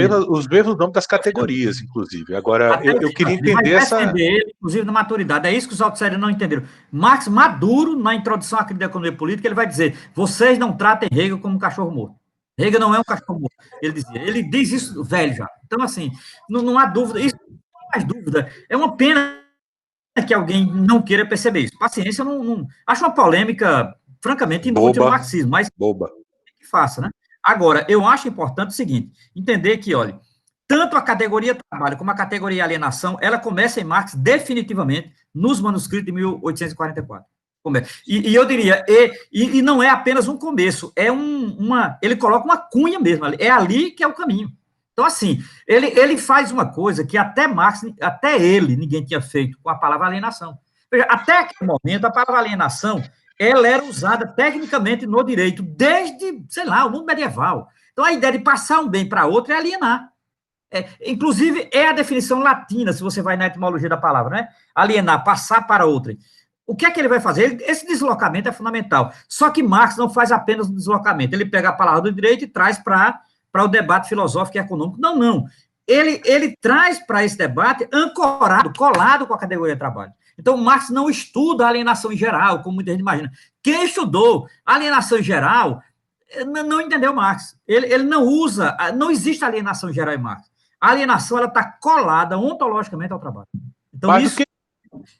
mesmos nomes das categorias, inclusive. Agora, eu queria entender essa... Ele, inclusive, na maturidade. É isso que os autosserianos não entenderam. Marx, maduro, na introdução à crítica da economia política, ele vai dizer, vocês não tratem Hegel como um cachorro morto. Hegel não é um cachorro morto, ele diz isso velho já. Então, assim, não há dúvida, isso não há mais dúvida. É uma pena que alguém não queira perceber isso. Paciência, eu não acho uma polêmica, francamente, inútil no marxismo, mas que faça, né? Agora, eu acho importante o seguinte, entender que, olha, tanto a categoria trabalho como a categoria alienação, ela começa em Marx definitivamente nos manuscritos de 1844. E eu diria, e não é apenas um começo, ele coloca uma cunha mesmo, é ali que é o caminho. Então, assim, ele faz uma coisa que até Marx, até ele, ninguém tinha feito com a palavra alienação. Veja, até aquele momento, a palavra alienação, ela era usada tecnicamente no direito, desde, sei lá, o mundo medieval. Então, a ideia de passar um bem para outro é alienar. Inclusive, é a definição latina, se você vai na etimologia da palavra, né? Alienar, passar para outra. O que é que ele vai fazer? Esse deslocamento é fundamental. Só que Marx não faz apenas o deslocamento. Ele pega a palavra do direito e traz para o debate filosófico e econômico. Não. Ele traz para esse debate ancorado, colado com a categoria de trabalho. Então, Marx não estuda a alienação em geral, como muita gente imagina. Quem estudou a alienação em geral não entendeu Marx. Ele não usa, não existe alienação em geral em Marx. A alienação está colada ontologicamente ao trabalho. Então, isso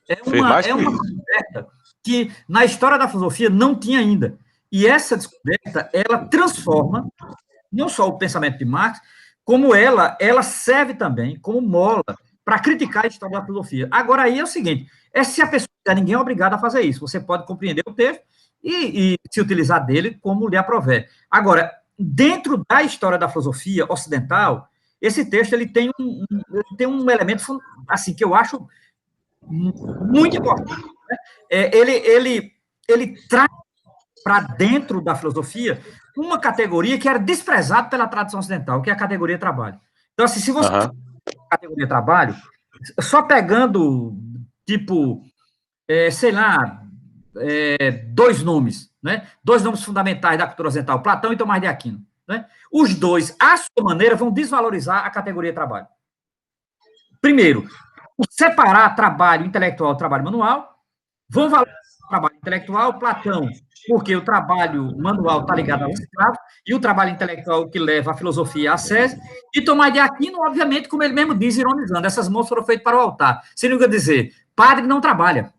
é uma descoberta que na história da filosofia não tinha ainda. E essa descoberta, ela transforma não só o pensamento de Marx, como ela serve também como mola para criticar a história da filosofia. Agora, aí é o seguinte, se a pessoa quiser, ninguém é obrigado a fazer isso. Você pode compreender o texto e se utilizar dele como lhe aprover. Agora, dentro da história da filosofia ocidental, esse texto ele tem um elemento assim, que eu acho muito importante. Né? Ele traz para dentro da filosofia uma categoria que era desprezada pela tradição ocidental, que é a categoria trabalho. Então, assim, se você a categoria trabalho, só pegando, tipo, sei lá, dois nomes, né? Dois nomes fundamentais da cultura ocidental, Platão e Tomás de Aquino. Né? Os dois, à sua maneira, vão desvalorizar a categoria trabalho. Primeiro, separar trabalho intelectual do trabalho manual, vão valorizar o trabalho intelectual, Platão, porque o trabalho manual está ligado ao escravo, e o trabalho intelectual que leva a filosofia à sese, e Tomás de Aquino, obviamente, como ele mesmo diz, ironizando, essas mãos foram feitas para o altar. Significa dizer, padre não trabalha,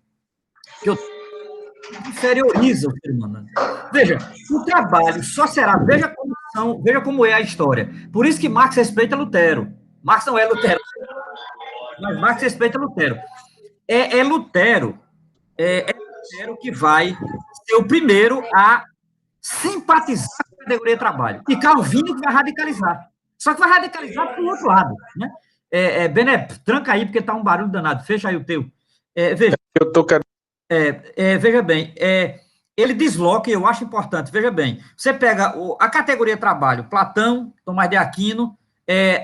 que inferioriza o ser humano. Veja, o trabalho só será, veja como veja como é a história. Por isso que Marx respeita Lutero. Marx não é Lutero, mas Marx respeita Lutero. É Lutero que vai ser o primeiro a simpatizar com a categoria de trabalho. E Calvino que vai radicalizar. Só que vai radicalizar para o outro lado. Né? Bené, tranca aí, porque está um barulho danado. Fecha aí o teu. Veja. Eu tô querendo. Veja bem, ele desloca, e eu acho importante, veja bem, você pega a categoria de trabalho, Platão, Tomás de Aquino,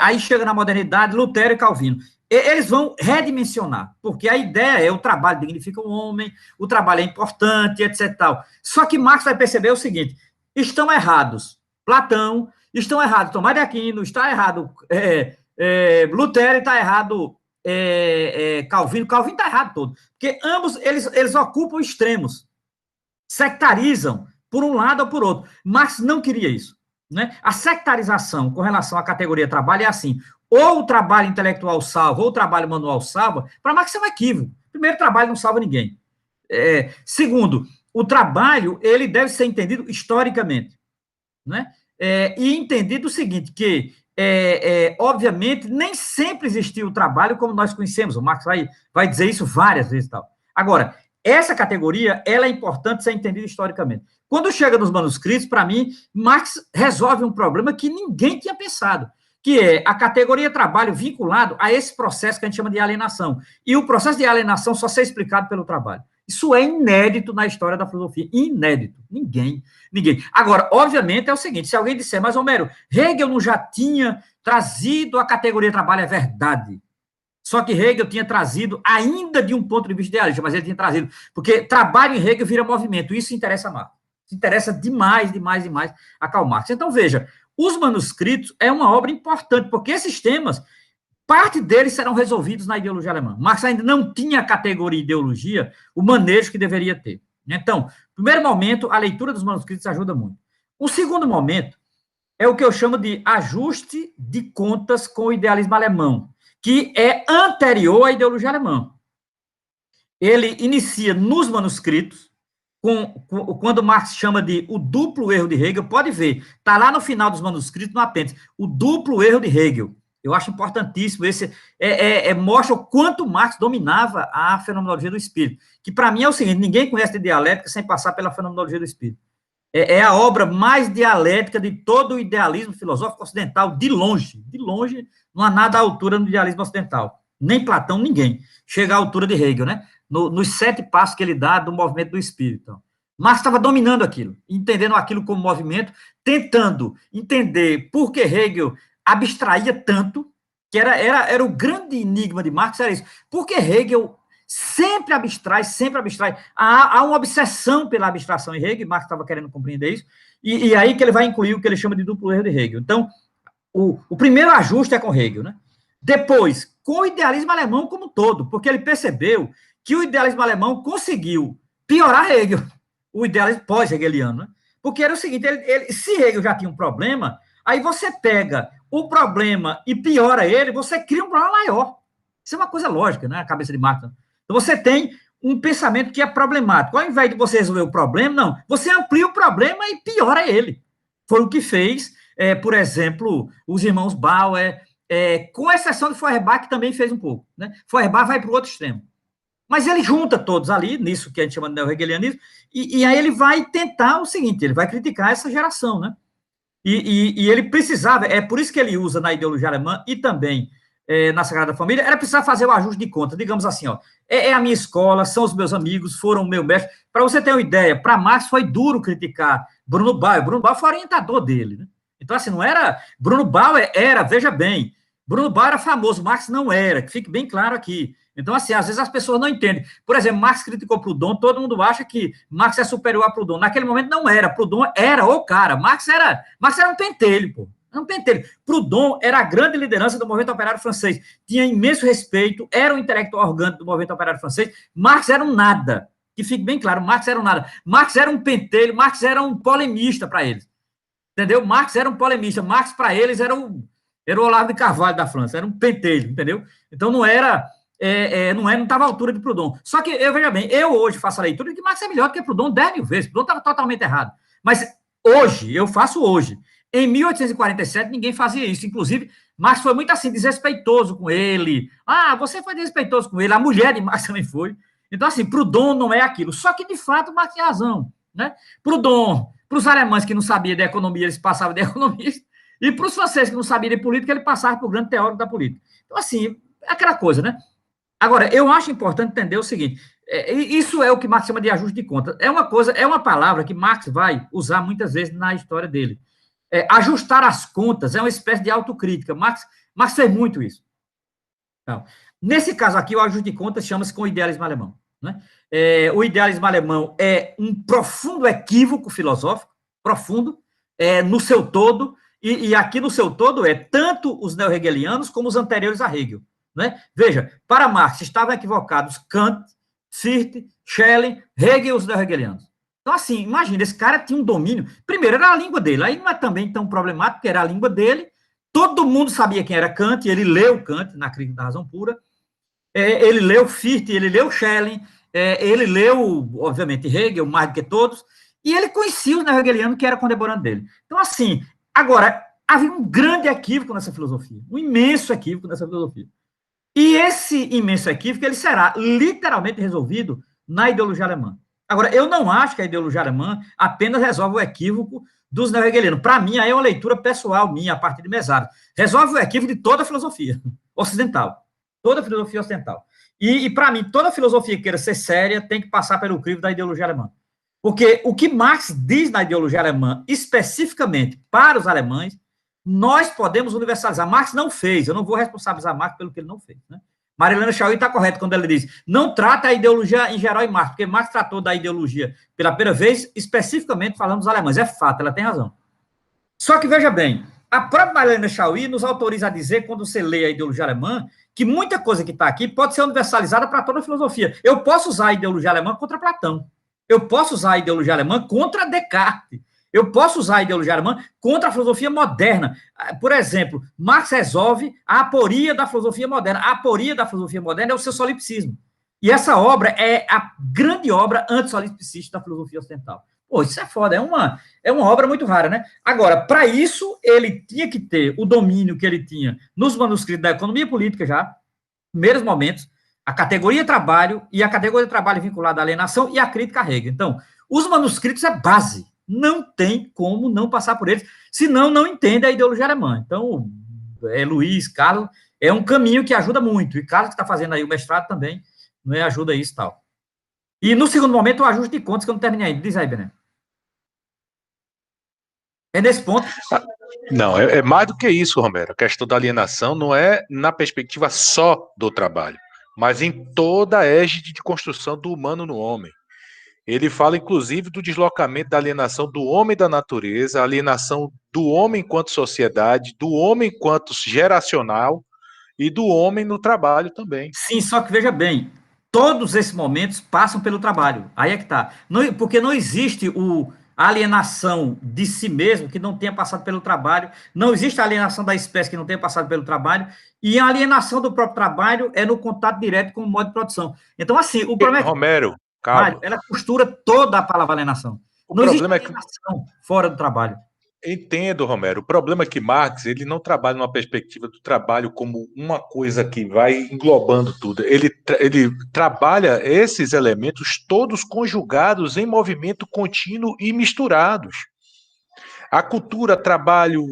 aí chega na modernidade, Lutero e Calvino. Eles vão redimensionar, porque a ideia é o trabalho dignifica o homem, o trabalho é importante, etc. Tal. Só que Marx vai perceber o seguinte, estão errados Platão, estão errados Tomás de Aquino, está errado Lutero e está errado Calvino está errado todo, porque ambos, eles ocupam extremos, sectarizam por um lado ou por outro. Marx não queria isso. Né? A sectarização com relação à categoria trabalho é assim, ou o trabalho intelectual salva, ou o trabalho manual salva. Para Marx é um equívoco. Primeiro, o trabalho não salva ninguém. Segundo, o trabalho ele deve ser entendido historicamente. Né? E entendido o seguinte, que obviamente, nem sempre existiu o trabalho como nós conhecemos. O Marx vai dizer isso várias vezes. Tal. Agora, essa categoria, ela é importante ser entendida historicamente. Quando chega nos manuscritos, para mim, Marx resolve um problema que ninguém tinha pensado, que é a categoria trabalho vinculado a esse processo que a gente chama de alienação. E o processo de alienação só ser explicado pelo trabalho. Isso é inédito na história da filosofia. Inédito. Ninguém. Agora, obviamente, é o seguinte, se alguém disser, mas, Homero, Hegel não já tinha trazido a categoria trabalho, é verdade. Só que Hegel tinha trazido, ainda de um ponto de vista idealista, mas ele tinha trazido, porque trabalho em Hegel vira movimento, isso interessa Marx. Interessa demais a Karl Marx. Então, veja, os manuscritos é uma obra importante, porque esses temas, parte deles serão resolvidos na ideologia alemã. Marx ainda não tinha a categoria ideologia, o manejo que deveria ter. Então, primeiro momento, a leitura dos manuscritos ajuda muito. O segundo momento é o que eu chamo de ajuste de contas com o idealismo alemão, que é anterior à ideologia alemã. Ele inicia nos manuscritos, quando Marx chama de o duplo erro de Hegel, pode ver, está lá no final dos manuscritos, no apêndice, o duplo erro de Hegel. Eu acho importantíssimo, esse mostra o quanto Marx dominava a fenomenologia do espírito, que para mim é o seguinte, ninguém conhece dialética sem passar pela fenomenologia do espírito. É a obra mais dialética de todo o idealismo filosófico ocidental, de longe, não há nada à altura no idealismo ocidental, nem Platão, ninguém, chega à altura de Hegel, né? Nos 7 passos que ele dá do movimento do espírito. Então, Marx estava dominando aquilo, entendendo aquilo como movimento, tentando entender por que Hegel abstraía tanto, que era o grande enigma de Marx, era isso. Por que Hegel sempre abstrai. Há uma obsessão pela abstração em Hegel, Marx estava querendo compreender isso, e aí que ele vai incluir o que ele chama de duplo erro de Hegel. Então, o primeiro ajuste é com Hegel, né? Depois, com o idealismo alemão como um todo, porque ele percebeu que o idealismo alemão conseguiu piorar Hegel, o idealismo pós-hegeliano, né? Porque era o seguinte, se Hegel já tinha um problema, aí você pega o problema e piora ele, você cria um problema maior. Isso é uma coisa lógica, né? A cabeça de Marx. Então, você tem um pensamento que é problemático. Ao invés de você resolver o problema, não. Você amplia o problema e piora ele. Foi o que fez, por exemplo, os irmãos Bauer, com exceção de Feuerbach, que também fez um pouco. Né? Feuerbach vai para o outro extremo. Mas ele junta todos ali, nisso que a gente chama de neo-hegelianismo, e aí ele vai tentar o seguinte, ele vai criticar essa geração, né? E ele precisava, é por isso que ele usa na ideologia alemã e também na Sagrada Família, era precisar fazer o ajuste de conta, digamos assim, ó, a minha escola, são os meus amigos, foram o meu mestre. Para você ter uma ideia, para Marx foi duro criticar Bruno Bauer foi orientador dele, né? Então, assim, não era... Bruno Bauer era, veja bem, Bruno Bauer era famoso, Marx não era, que fique bem claro aqui. Então, assim, às vezes as pessoas não entendem. Por exemplo, Marx criticou Proudhon, todo mundo acha que Marx é superior a Proudhon. Naquele momento não era, Proudhon era o cara. Marx era um pentelho, pô. Era um pentelho. Proudhon era a grande liderança do movimento operário francês. Tinha imenso respeito, era um intelectual orgânico do movimento operário francês. Marx era um nada. Que fique bem claro, Marx era um nada. Marx era um pentelho, Marx era um polemista para eles. Entendeu? Marx era um polemista. Marx, para eles, era o Olavo de Carvalho da França. Era um pentelho, entendeu? Então, não estava à altura de Proudhon. Só que, veja bem, eu hoje faço a leitura de que Marx é melhor do que Proudhon 10 mil vezes. Proudhon estava totalmente errado. Mas hoje, eu faço hoje. Em 1847, ninguém fazia isso. Inclusive, Marx foi muito assim, desrespeitoso com ele. Ah, você foi desrespeitoso com ele. A mulher de Marx também foi. Então, assim, Proudhon não é aquilo. Só que, de fato, Marx tem razão. Né? Proudhon, para os alemães que não sabiam de economia, eles passavam de economista. E para os franceses que não sabiam de política, ele passava por grande teórico da política. Então, assim, é aquela coisa, né? Agora, eu acho importante entender o seguinte: isso é o que Marx chama de ajuste de contas. É uma palavra que Marx vai usar muitas vezes na história dele. Ajustar as contas é uma espécie de autocrítica. Marx fez muito isso. Então, nesse caso aqui, o ajuste de contas chama-se com o idealismo alemão. Né? O idealismo alemão é um profundo equívoco filosófico, profundo, no seu todo, e aqui no seu todo tanto os neo-hegelianos como os anteriores a Hegel. Né? Veja, para Marx estavam equivocados Kant, Fichte, Schelling, Hegel e os neo-hegelianos. Então, assim, imagina, esse cara tinha um domínio. Primeiro, era a língua dele. Aí não é também tão problemático, porque era a língua dele. Todo mundo sabia quem era Kant, ele leu Kant na Crítica da Razão Pura. Ele leu Fichte, ele leu Schelling, ele leu, obviamente, Hegel, mais do que todos. E ele conhecia os neo-hegelianos, que era contemporâneo dele. Então, assim, agora, havia um grande equívoco nessa filosofia. Um imenso equívoco nessa filosofia. E esse imenso equívoco, ele será literalmente resolvido na ideologia alemã. Agora, eu não acho que a ideologia alemã apenas resolve o equívoco dos neo-hegelianos. Para mim, aí é uma leitura pessoal minha, a partir de Mesaros. Resolve o equívoco de toda a filosofia ocidental. Toda a filosofia ocidental. E para mim, toda filosofia que queira ser séria tem que passar pelo crivo da ideologia alemã. Porque o que Marx diz na ideologia alemã, especificamente para os alemães, nós podemos universalizar. Marx não fez, eu não vou responsabilizar Marx pelo que ele não fez, né? Marilena Chauí está correta quando ela diz, não trata a ideologia em geral em Marx, porque Marx tratou da ideologia pela primeira vez, especificamente falando dos alemães. É fato, ela tem razão. Só que, veja bem, a própria Marilena Chauí nos autoriza a dizer, quando você lê a ideologia alemã, que muita coisa que está aqui pode ser universalizada para toda a filosofia. Eu posso usar a ideologia alemã contra Platão. Eu posso usar a ideologia alemã contra Descartes. Eu posso usar a ideologia alemã contra a filosofia moderna. Por exemplo, Marx resolve a aporia da filosofia moderna. A aporia da filosofia moderna é o seu solipsismo. E essa obra é a grande obra antissolipsista da filosofia ocidental. Pô, isso é foda, é uma obra muito rara, né? Agora, para isso, ele tinha que ter o domínio que ele tinha nos manuscritos da economia política já, primeiros momentos, a categoria trabalho e a categoria trabalho vinculada à alienação e a crítica a Hegel. Então, os manuscritos é base. Não tem como não passar por eles, senão não entende a ideologia alemã. Então, Luiz, Carlos, é um caminho que ajuda muito. E Carlos, que está fazendo aí o mestrado também, ajuda isso e tal. E no segundo momento, o ajuste de contas, que eu não terminei ainda. Diz aí, Bené. É nesse ponto. Não, é mais do que isso, Romero. A questão da alienação não é na perspectiva só do trabalho, mas em toda a égide de construção do humano no homem. Ele fala, inclusive, do deslocamento da alienação do homem da natureza, a alienação do homem enquanto sociedade, do homem enquanto geracional e do homem no trabalho também. Sim, só que veja bem, todos esses momentos passam pelo trabalho. Aí é que tá. Porque não existe a alienação de si mesmo que não tenha passado pelo trabalho, não existe a alienação da espécie que não tenha passado pelo trabalho, e a alienação do próprio trabalho é no contato direto com o modo de produção. Então, assim, o problema Romero, calma. Ela costura toda a palavra alienação. Não existe alienação fora do trabalho. Entendo, Romero. O problema é que Marx ele não trabalha numa perspectiva do trabalho como uma coisa que vai englobando tudo. Ele trabalha esses elementos todos conjugados em movimento contínuo e misturados. A cultura, trabalho,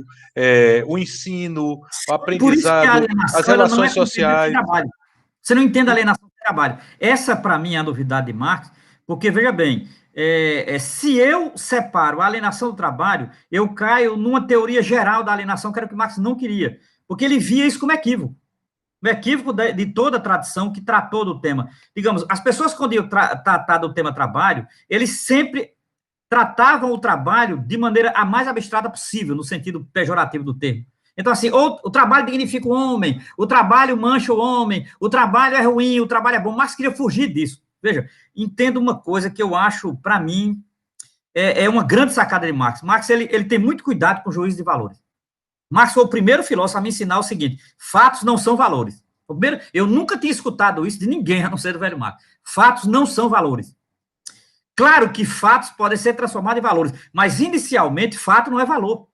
o ensino, o aprendizado, as relações sociais. Você não entende a alienação do trabalho. Essa, para mim, é a novidade de Marx, porque, veja bem, se eu separo a alienação do trabalho, eu caio numa teoria geral da alienação, que era o que Marx não queria, porque ele via isso como equívoco. O equívoco de toda a tradição que tratou do tema. Digamos, as pessoas, quando iam tratar do tema trabalho, eles sempre tratavam o trabalho de maneira a mais abstrata possível, no sentido pejorativo do termo. Então, assim, o trabalho dignifica o homem, o trabalho mancha o homem, o trabalho é ruim, o trabalho é bom. Marx queria fugir disso. Veja, entenda uma coisa que eu acho, para mim, é uma grande sacada de Marx. Marx, ele tem muito cuidado com o juízo de valores. Marx foi o primeiro filósofo a me ensinar o seguinte: fatos não são valores. Eu nunca tinha escutado isso de ninguém, a não ser do velho Marx. Fatos não são valores. Claro que fatos podem ser transformados em valores, mas, inicialmente, fato não é valor.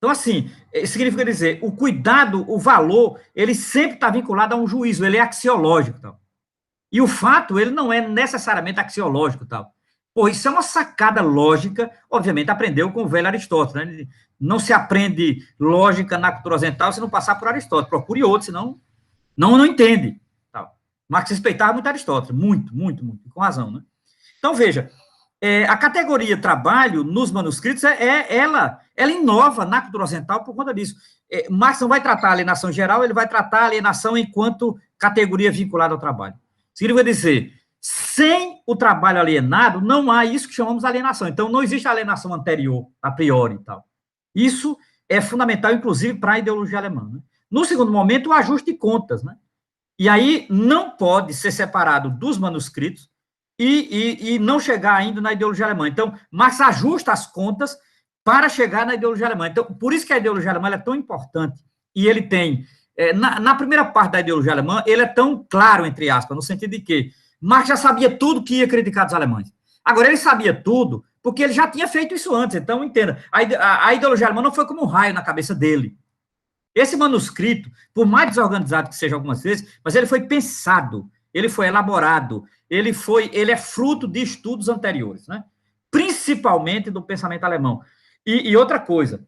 Então, assim, significa dizer, o cuidado, o valor, ele sempre está vinculado a um juízo, ele é axiológico, tal. E o fato, ele não é necessariamente axiológico, tal. Pô, isso é uma sacada lógica, obviamente aprendeu com o velho Aristóteles, né? Não se aprende lógica na cultura ocidental se não passar por Aristóteles, procure outro, senão não entende. Tal. Marx respeitava muito Aristóteles, muito, com razão, né? Então, veja, a categoria trabalho nos manuscritos, ela inova na cultura ocidental por conta disso. Marx não vai tratar a alienação geral, ele vai tratar a alienação enquanto categoria vinculada ao trabalho. Significa dizer, sem o trabalho alienado, não há isso que chamamos de alienação. Então, não existe alienação anterior, a priori e tal. Isso é fundamental, inclusive, para a ideologia alemã. Né? No segundo momento, o ajuste de contas. Né? E aí não pode ser separado dos manuscritos e não chegar ainda na ideologia alemã. Então, Marx ajusta as contas para chegar na ideologia alemã. Então, por isso que a ideologia alemã é tão importante. E ele tem, na primeira parte da ideologia alemã, ele é tão claro, entre aspas, no sentido de que Marx já sabia tudo que ia criticar dos alemães. Agora, ele sabia tudo porque ele já tinha feito isso antes. Então, entenda, a ideologia alemã não foi como um raio na cabeça dele. Esse manuscrito, por mais desorganizado que seja algumas vezes, mas ele foi pensado, ele foi elaborado, ele é fruto de estudos anteriores, né? Principalmente do pensamento alemão. E outra coisa,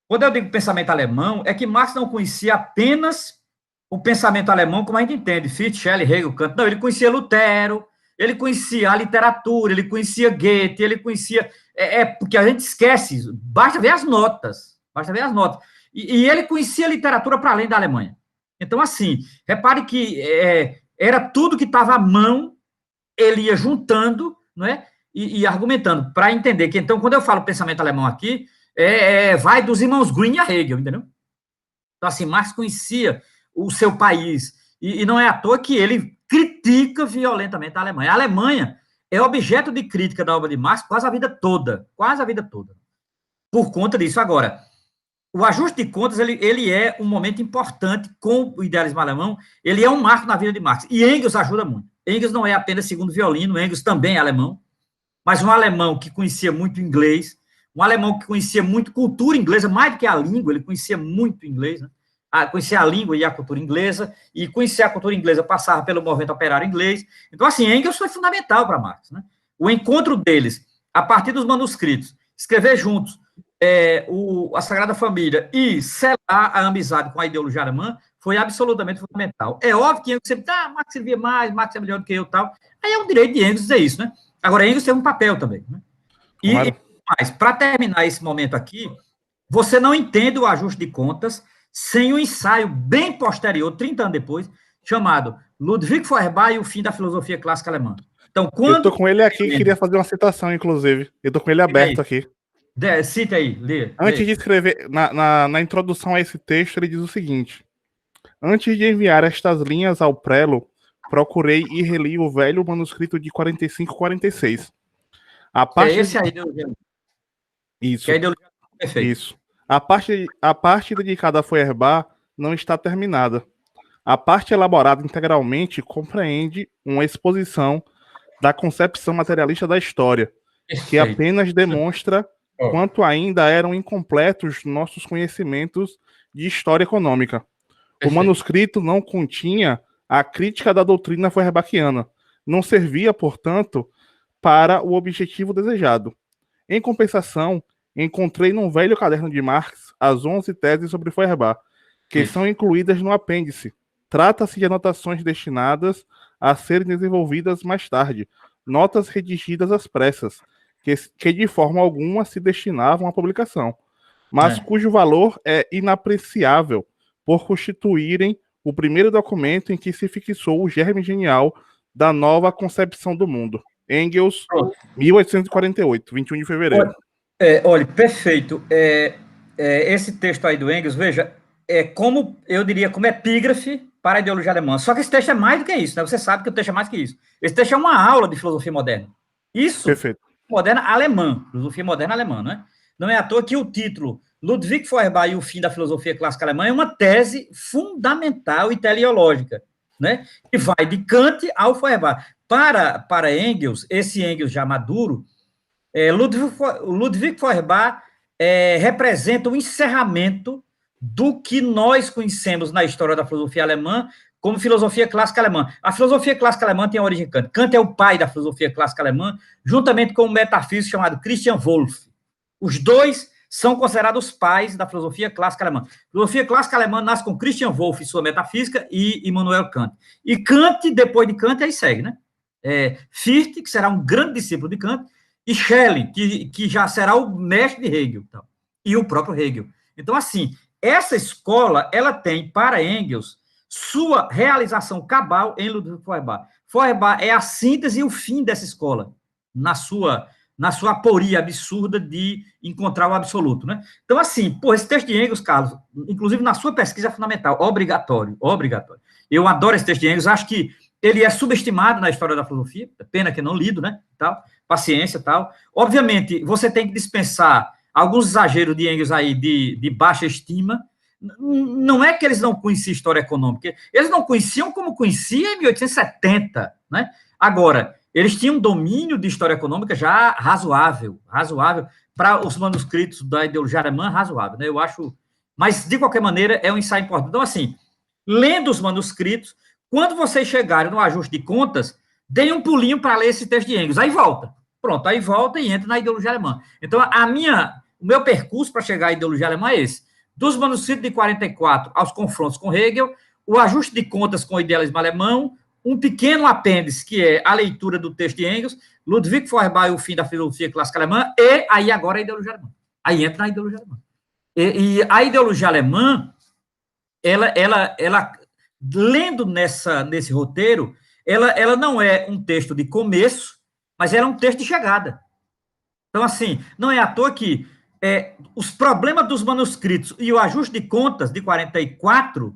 quando eu digo pensamento alemão, é que Marx não conhecia apenas o pensamento alemão como a gente entende, Fichte, Schelling, Hegel, Kant. Não, ele conhecia Lutero, ele conhecia a literatura, ele conhecia Goethe, ele conhecia... porque a gente esquece, basta ver as notas. E ele conhecia a literatura para além da Alemanha. Então, assim, repare que era tudo que estava à mão, ele ia juntando, não é? E argumentando, para entender que, então, quando eu falo pensamento alemão aqui, vai dos irmãos Green a Hegel, entendeu? Então, assim, Marx conhecia o seu país, e não é à toa que ele critica violentamente a Alemanha. A Alemanha é objeto de crítica da obra de Marx quase a vida toda, por conta disso. Agora, o ajuste de contas, ele é um momento importante com o idealismo alemão, ele é um marco na vida de Marx, e Engels ajuda muito. Engels não é apenas segundo violino, Engels também é alemão, mas um alemão que conhecia muito inglês, um alemão que conhecia muito cultura inglesa, mais do que a língua, ele conhecia muito inglês, né? Conhecia a língua e a cultura inglesa, e conhecer a cultura inglesa passava pelo movimento operário inglês. Então, assim, Engels foi fundamental para Marx, né? O encontro deles, a partir dos manuscritos, escrever juntos a Sagrada Família e selar a amizade com a ideologia alemã foi absolutamente fundamental. É óbvio que Engels sempre, Marx servia mais, Marx é melhor do que eu e tal. Aí é um direito de Engels dizer isso, né? Agora, Engels tem um papel também, né? Mas, para terminar esse momento aqui, você não entende o ajuste de contas sem um ensaio bem posterior, 30 anos depois, chamado Ludwig Feuerbach e o fim da filosofia clássica alemã. Então, eu tô com ele aqui, queria fazer uma citação, inclusive. Eu tô com ele aberto aqui. Cite aí, lê. Antes de escrever, na introdução a esse texto, ele diz o seguinte: antes de enviar estas linhas ao prelo, procurei e reli o velho manuscrito de 45-46. Esse aí, isso. Que é a ideologia perfeita. Isso. A parte dedicada a Feuerbach não está terminada. A parte elaborada integralmente compreende uma exposição da concepção materialista da história, que apenas demonstra quanto ainda eram incompletos nossos conhecimentos de história econômica. O manuscrito não continha a crítica da doutrina feuerbachiana, não servia, portanto, para o objetivo desejado. Em compensação, encontrei num velho caderno de Marx as 11 teses sobre Feuerbach, que são incluídas no apêndice. Trata-se de anotações destinadas a serem desenvolvidas mais tarde, notas redigidas às pressas, que de forma alguma se destinavam à publicação, mas cujo valor é inapreciável por constituírem o primeiro documento em que se fixou o germe genial da nova concepção do mundo. Engels, 1848, 21 de fevereiro. Olha, perfeito. Esse texto aí do Engels, veja, como, eu diria, como epígrafe para a ideologia alemã. Só que esse texto é mais do que isso, né? Você sabe que o texto é mais que isso. Esse texto é uma aula de filosofia moderna. Isso, perfeito. Moderna alemã, filosofia moderna alemã, não é? Não é à toa que o título Ludwig Feuerbach e o fim da filosofia clássica alemã é uma tese fundamental e teleológica, né? Que vai de Kant ao Feuerbach. Para Engels, esse Engels já maduro, Ludwig Feuerbach representa o encerramento do que nós conhecemos na história da filosofia alemã como filosofia clássica alemã. A filosofia clássica alemã tem a origem em Kant. Kant é o pai da filosofia clássica alemã, juntamente com um metafísico chamado Christian Wolff. Os dois são considerados os pais da filosofia clássica alemã. A filosofia clássica alemã nasce com Christian Wolff e sua metafísica e Immanuel Kant. E Kant, depois de Kant, aí segue, né? Fichte, que será um grande discípulo de Kant, e Schelling, que já será o mestre de Hegel, então, e o próprio Hegel. Então, assim, essa escola, ela tem, para Engels, sua realização cabal em Ludwig Feuerbach. Feuerbach é a síntese e o fim dessa escola, na sua aporia absurda de encontrar o absoluto, né? Então, assim, esse texto de Engels, Carlos, inclusive na sua pesquisa é fundamental, obrigatório. Eu adoro esse texto de Engels, acho que ele é subestimado na história da filosofia, pena que não lido, né, tal, paciência, tal. Obviamente, você tem que dispensar alguns exageros de Engels aí de baixa estima. Não é que eles não conheciam história econômica, eles não conheciam como conheciam em 1870, né? Agora, eles tinham um domínio de história econômica já razoável para os manuscritos da ideologia alemã, razoável, né? Eu acho, mas de qualquer maneira é um ensaio importante. Então, assim, lendo os manuscritos, quando vocês chegarem no ajuste de contas, deem um pulinho para ler esse texto de Engels, aí volta. Pronto, aí volta e entra na ideologia alemã. Então, o meu percurso para chegar à ideologia alemã é esse. Dos manuscritos de 44 aos confrontos com Hegel, o ajuste de contas com o idealismo alemão, um pequeno apêndice, que é a leitura do texto de Engels, Ludwig Feuerbach e o fim da filosofia clássica alemã, e aí agora a ideologia alemã. Aí entra na ideologia alemã. E a ideologia alemã, ela lendo nesse roteiro, ela não é um texto de começo, mas ela é um texto de chegada. Então, assim, não é à toa que os problemas dos manuscritos e o ajuste de contas de 44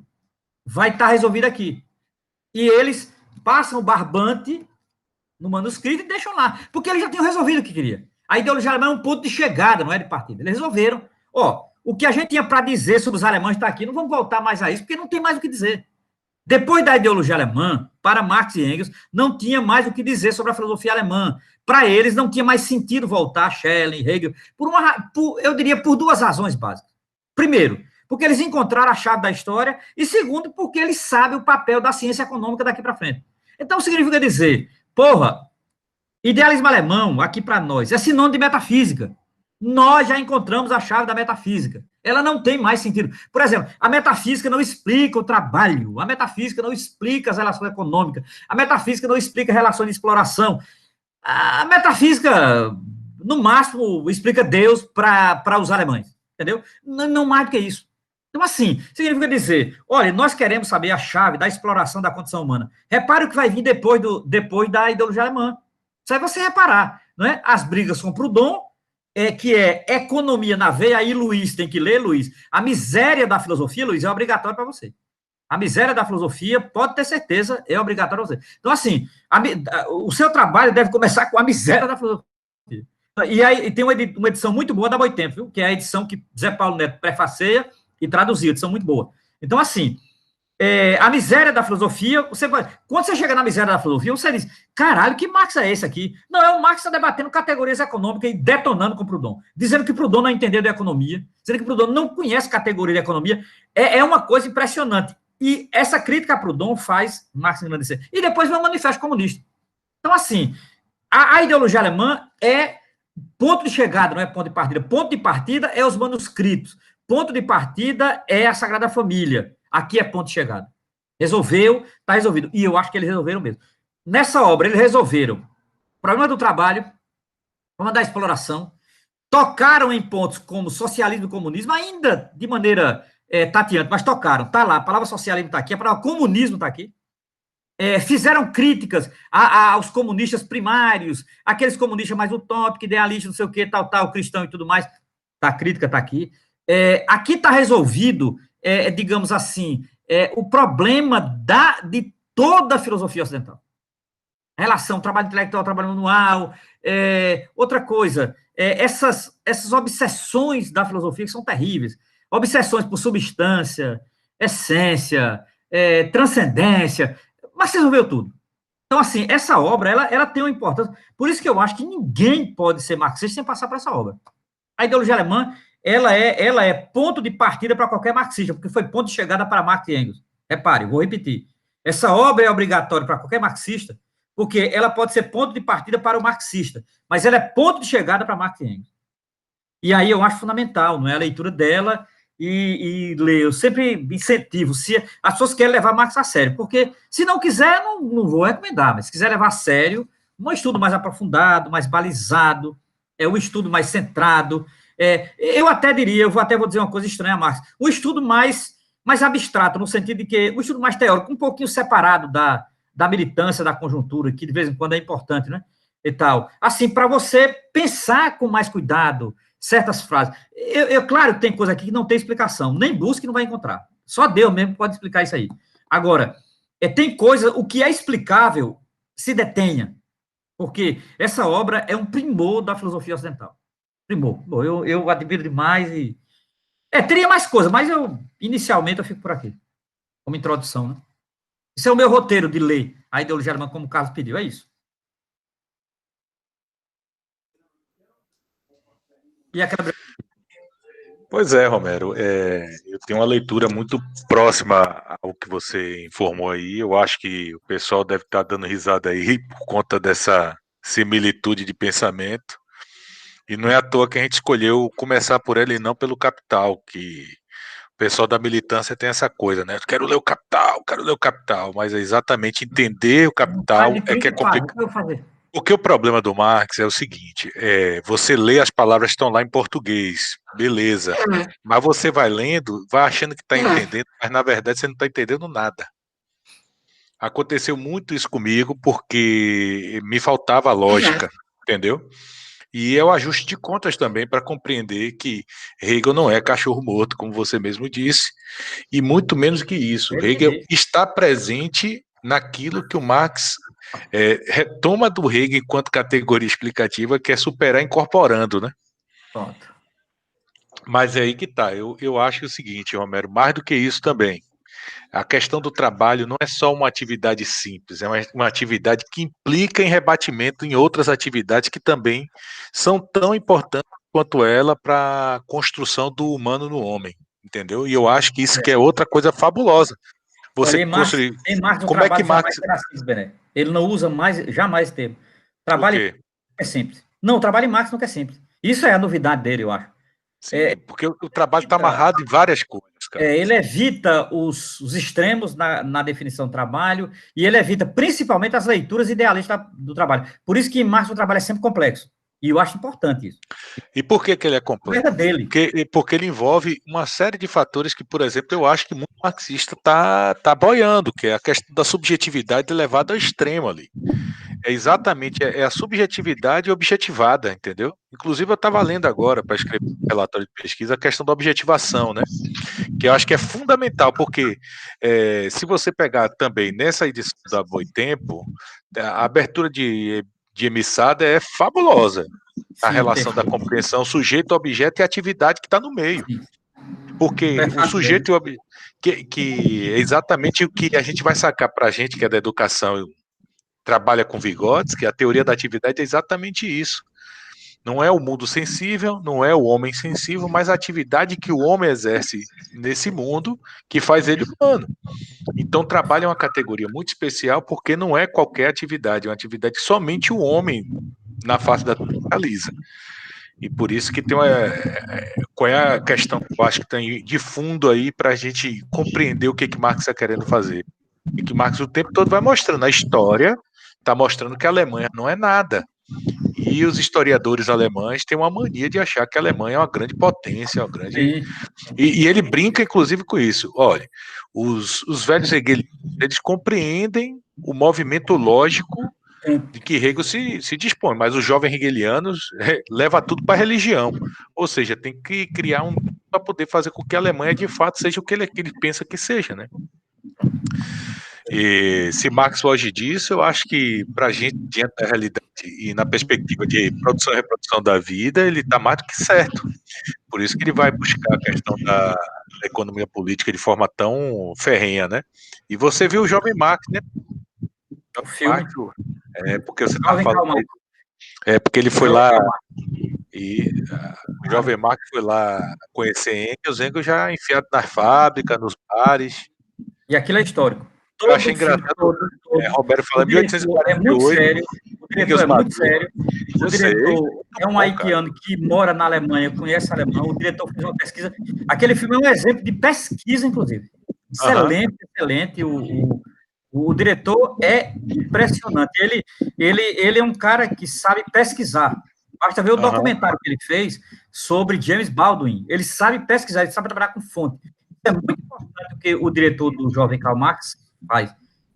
vai estar resolvido aqui. E eles passam o barbante no manuscrito e deixam lá, porque eles já tinham resolvido o que queria. A ideologia alemã é um ponto de chegada, não é de partida. Eles resolveram. O que a gente tinha para dizer sobre os alemães está aqui, não vamos voltar mais a isso, porque não tem mais o que dizer. Depois da ideologia alemã, para Marx e Engels, não tinha mais o que dizer sobre a filosofia alemã. Para eles, não tinha mais sentido voltar a Schelling, Hegel, eu diria por duas razões básicas. Primeiro, porque eles encontraram a chave da história, e segundo, porque eles sabem o papel da ciência econômica daqui para frente. Então, significa dizer, idealismo alemão, aqui para nós, é sinônimo de metafísica. Nós já encontramos a chave da metafísica. Ela não tem mais sentido. Por exemplo, a metafísica não explica o trabalho, a metafísica não explica as relações econômicas, a metafísica não explica relações de exploração. A metafísica, no máximo, explica Deus para os alemães, entendeu? Não mais do que isso. Então, assim, significa dizer, olha, nós queremos saber a chave da exploração da condição humana. Repare o que vai vir depois da ideologia alemã. Isso aí você reparar, não é? As brigas com Proudhon, que é economia na veia, aí Luiz tem que ler, Luiz. A miséria da filosofia, Luiz, é obrigatória para você. A miséria da filosofia, pode ter certeza, é obrigatória para você. Então, assim, o seu trabalho deve começar com a miséria da filosofia. E aí tem uma edição muito boa da Boitempo, viu? Que é a edição que Zé Paulo Neto prefaceia e traduziu, edição muito boa. Então, assim, a miséria da filosofia, quando você chega na miséria da filosofia, você diz, caralho, que Marx é esse aqui? Não, é o Marx está debatendo categorias econômicas e detonando com Proudhon, dizendo que Proudhon não entendeu de economia, dizendo que Proudhon não conhece categoria de economia, é uma coisa impressionante. E essa crítica a Proudhon faz Marx engrandecer. E depois vem o Manifesto Comunista. Então, assim, a ideologia alemã é ponto de chegada, não é ponto de partida. Ponto de partida é os manuscritos. Ponto de partida é a Sagrada Família. Aqui é ponto de chegada. Resolveu, está resolvido. E eu acho que eles resolveram mesmo. Nessa obra, eles resolveram o problema do trabalho, o problema da exploração, tocaram em pontos como socialismo e comunismo, ainda de maneira tateante, mas tocaram. Está lá, a palavra socialismo está aqui, a palavra comunismo está aqui. Fizeram críticas aos comunistas primários, aqueles comunistas mais utópicos, idealistas, não sei o que, tal, cristão e tudo mais. A crítica está aqui. Aqui está resolvido, digamos assim, o problema de toda a filosofia ocidental. Relação, trabalho intelectual, trabalho manual. Outra coisa, essas obsessões da filosofia que são terríveis. Obsessões por substância, essência, transcendência, mas você resolveu tudo. Então, assim, essa obra, ela tem uma importância. Por isso que eu acho que ninguém pode ser marxista sem passar por essa obra. A ideologia alemã ela é ponto de partida para qualquer marxista, porque foi ponto de chegada para Marx e Engels. Repare, vou repetir. Essa obra é obrigatória para qualquer marxista, porque ela pode ser ponto de partida para o marxista, mas ela é ponto de chegada para Marx e Engels. E aí eu acho fundamental, não é, a leitura dela e ler. Eu sempre incentivo, se as pessoas querem levar Marx a sério, porque se não quiser, não vou recomendar, mas se quiser levar a sério, um estudo mais aprofundado, mais balizado, um estudo mais centrado, eu até diria, vou dizer uma coisa estranha, Marx, um estudo mais abstrato, no sentido de que, um estudo mais teórico, um pouquinho separado da militância, da conjuntura, que de vez em quando é importante, né, e tal. Assim, para você pensar com mais cuidado certas frases. Claro que tem coisa aqui que não tem explicação, nem busque não vai encontrar. Só Deus mesmo pode explicar isso aí. Agora, tem coisa, o que é explicável, se detenha, porque essa obra é um primor da filosofia ocidental. Primor. Bom, eu admiro demais e... teria mais coisa, mas inicialmente, eu fico por aqui, como introdução, né? Isso é o meu roteiro de ler a ideologia alemã como o Carlos pediu, é isso. E aquela... Pois é, Romero, eu tenho uma leitura muito próxima ao que você informou aí. Eu acho que o pessoal deve estar dando risada aí por conta dessa similitude de pensamento. E não é à toa que a gente escolheu começar por ele e não pelo Capital, que o pessoal da militância tem essa coisa, né? Quero ler o Capital, mas é exatamente entender o Capital que é complicado. Porque o problema do Marx é o seguinte, você lê, as palavras estão lá em português, beleza, mas você vai lendo, vai achando que está entendendo, mas na verdade você não está entendendo nada. Aconteceu muito isso comigo porque me faltava lógica, entendeu? E é o ajuste de contas também para compreender que Hegel não é cachorro morto, como você mesmo disse, e muito menos que isso. Hegel está presente naquilo que o Marx retoma do Hegel enquanto categoria explicativa, que é superar incorporando, né? Pronto. Mas é aí que tá. Eu acho o seguinte, Romero, mais do que isso também. A questão do trabalho não é só uma atividade simples, é uma atividade que implica em rebatimento em outras atividades que também são tão importantes quanto ela para a construção do humano no homem, entendeu? E eu acho que isso que é outra coisa fabulosa. Você construir... Como é que Marx... Ele não usa jamais termo. Trabalho é simples. Não, o trabalho em Marx nunca é simples. Isso é a novidade dele, eu acho. Sim, porque o trabalho está amarrado em várias coisas. Ele evita os extremos na definição do trabalho e ele evita principalmente as leituras idealistas do trabalho. Por isso que em Marx o trabalho é sempre complexo. E eu acho importante isso. E por que ele é complexo? Porque ele envolve uma série de fatores que, por exemplo, eu acho que muito marxista está boiando, que é a questão da subjetividade levada ao extremo ali. É exatamente, a subjetividade objetivada, entendeu? Inclusive eu estava lendo agora, para escrever um relatório de pesquisa, a questão da objetivação, né? Que eu acho que é fundamental, porque se você pegar também nessa edição da Boitempo, a abertura de emissada é fabulosa. A relação da compreensão, sujeito, objeto e atividade que está no meio. Porque o sujeito e o objeto, que é exatamente o que a gente vai sacar para a gente, que é da educação, trabalha com Vygotsky, a teoria da atividade é exatamente isso. Não é o mundo sensível, não é o homem sensível, mas a atividade que o homem exerce nesse mundo que faz ele humano. Então, trabalho é uma categoria muito especial porque não é qualquer atividade, é uma atividade que somente o homem na face da terra realiza. E por isso que tem qual é a questão que eu acho que tem de fundo aí para a gente compreender o que Marx está querendo fazer. E que Marx o tempo todo vai mostrando. A história está mostrando que a Alemanha não é nada. E os historiadores alemães têm uma mania de achar que a Alemanha é uma grande potência, uma grande... E ele brinca, inclusive, com isso. Olha, os velhos hegelianos, eles compreendem o movimento lógico de que Hegel se dispõe, mas os jovens hegelianos levam tudo para a religião. Ou seja, tem que criar para poder fazer com que a Alemanha, de fato, seja o que ele pensa que seja, né? E se Marx foge disso, eu acho que para a gente, diante da realidade e na perspectiva de produção e reprodução da vida, ele está mais do que certo. Por isso que ele vai buscar a questão da economia política de forma tão ferrenha, né? E você viu o jovem Marx, né? O filme. Porque você estava falando. Porque ele foi lá E o jovem Marx foi lá conhecer Engels já enfiado nas fábricas, nos bares. E aquilo é histórico. Eu achei engraçado, Roberto falando em 1848. É muito sério, o diretor é muito sério. O diretor é um haitiano que mora na Alemanha, conhece alemão. O diretor fez uma pesquisa. Aquele filme é um exemplo de pesquisa, inclusive. Excelente, excelente. O diretor é impressionante. Ele é um cara que sabe pesquisar. Basta ver o documentário que ele fez sobre James Baldwin. Ele sabe pesquisar, ele sabe trabalhar com fonte. É muito importante o que o diretor do Jovem Karl Marx faz.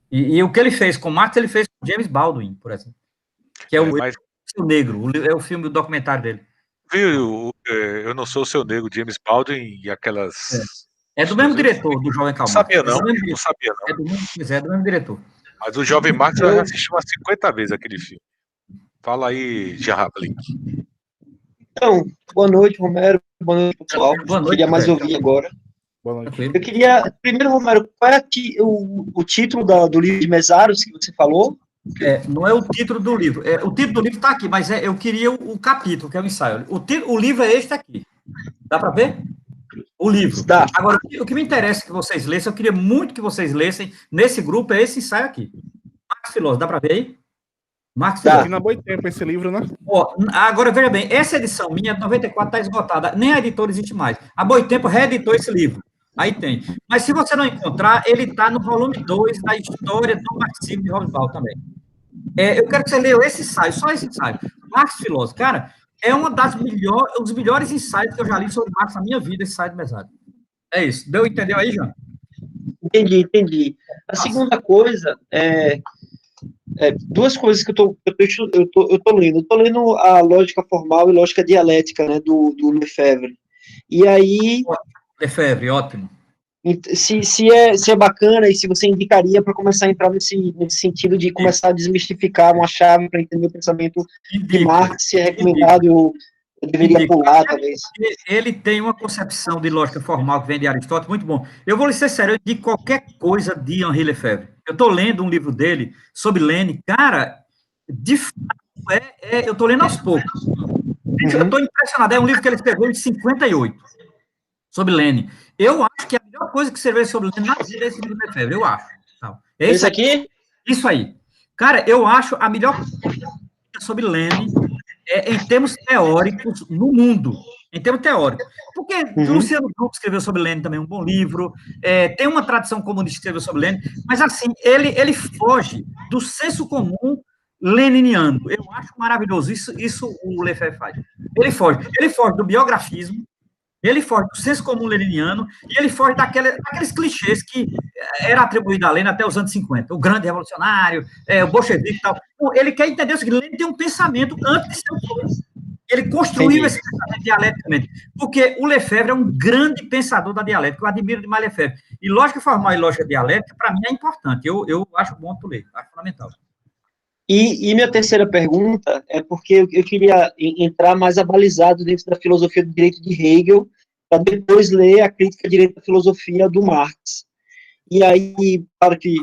E o que ele fez com Marx, ele fez com James Baldwin, por exemplo. Que é o Seu Negro, é o filme, o documentário dele. Viu, Eu Não Sou o Seu Negro, James Baldwin e aquelas... É do mesmo diretor do Jovem Karl Marx. Não sabia não. É do mesmo diretor. Mas o Jovem Marx eu já assisti umas 50 vezes aquele filme. Fala aí, Jean Blink. Então, boa noite, Romero. Boa noite, pessoal. Boa noite, queria mais ouvir agora. Boa noite. Eu queria... Primeiro, Romero, qual é o título do livro de Mesaros que você falou? Não é o título do livro. O título do livro está aqui, mas eu queria o capítulo, que é o ensaio. O livro é este aqui. Dá para ver? O livro. Dá. Agora, o que me interessa que vocês lessem, eu queria muito que vocês lessem, nesse grupo, é esse ensaio aqui. Marx Filósofo, dá para ver aí? Marx Filósofo. Aqui na Boitempo esse livro, né? Agora, veja bem, essa edição minha, de 94, está esgotada. Nem a editora existe mais. A Boitempo reeditou esse livro. Aí tem. Mas se você não encontrar, ele está no volume 2 da História do Marxismo de Hobsbawm também. Eu quero que você leia esse ensaio, só esse ensaio. Marx Filósofo. Cara, é um dos melhores ensaios que eu já li sobre Marx na minha vida, esse ensaio de Mesaros. É isso. Entendeu aí, João? Entendi. A segunda coisa duas coisas que eu tô lendo. Eu tô lendo a lógica formal e lógica dialética, né, do Lefebvre. E aí... Lefebvre, ótimo. Se é bacana e se você indicaria para começar a entrar nesse sentido de começar a desmistificar uma chave para entender o pensamento de Marx, se é recomendado, eu deveria pular, talvez. Ele tem uma concepção de lógica formal que vem de Aristóteles, muito bom. Eu vou lhe ser sério, de qualquer coisa de Henri Lefebvre. Eu estou lendo um livro dele sobre Lênin, cara, de fato, eu estou lendo aos poucos. Eu estou impressionado, é um livro que ele escreveu em 58, sobre Lênin. Eu acho que a melhor coisa que escreveu sobre Lênin na vida é esse livro de Lefebvre, eu acho. Esse aqui? Isso aí. Cara, eu acho a melhor coisa sobre Lênin em termos teóricos no mundo. Em termos teóricos. Porque Luciano Huck escreveu sobre Lênin também um bom livro, tem uma tradição comunista que escreveu sobre Lênin, mas assim, ele foge do senso comum leniniano. Eu acho maravilhoso. Isso o Lefebvre faz. Ele foge do biografismo, ele foge do senso comum leniniano e ele foge daqueles clichês que era atribuído a Lenin até os anos 50. O grande revolucionário, o bolchevique e tal. Ele quer entender o seguinte: Lenin tem um pensamento antes de ser o coisa. Ele construiu esse pensamento dialeticamente. Porque o Lefebvre é um grande pensador da dialética. Eu admiro demais Lefebvre. E lógica formal e lógica dialética, para mim, é importante. Eu acho bom tu ler. Acho fundamental. E minha terceira pergunta é porque eu queria entrar mais abalizado dentro da filosofia do direito de Hegel, para depois ler a crítica direta à filosofia do Marx. E aí, claro que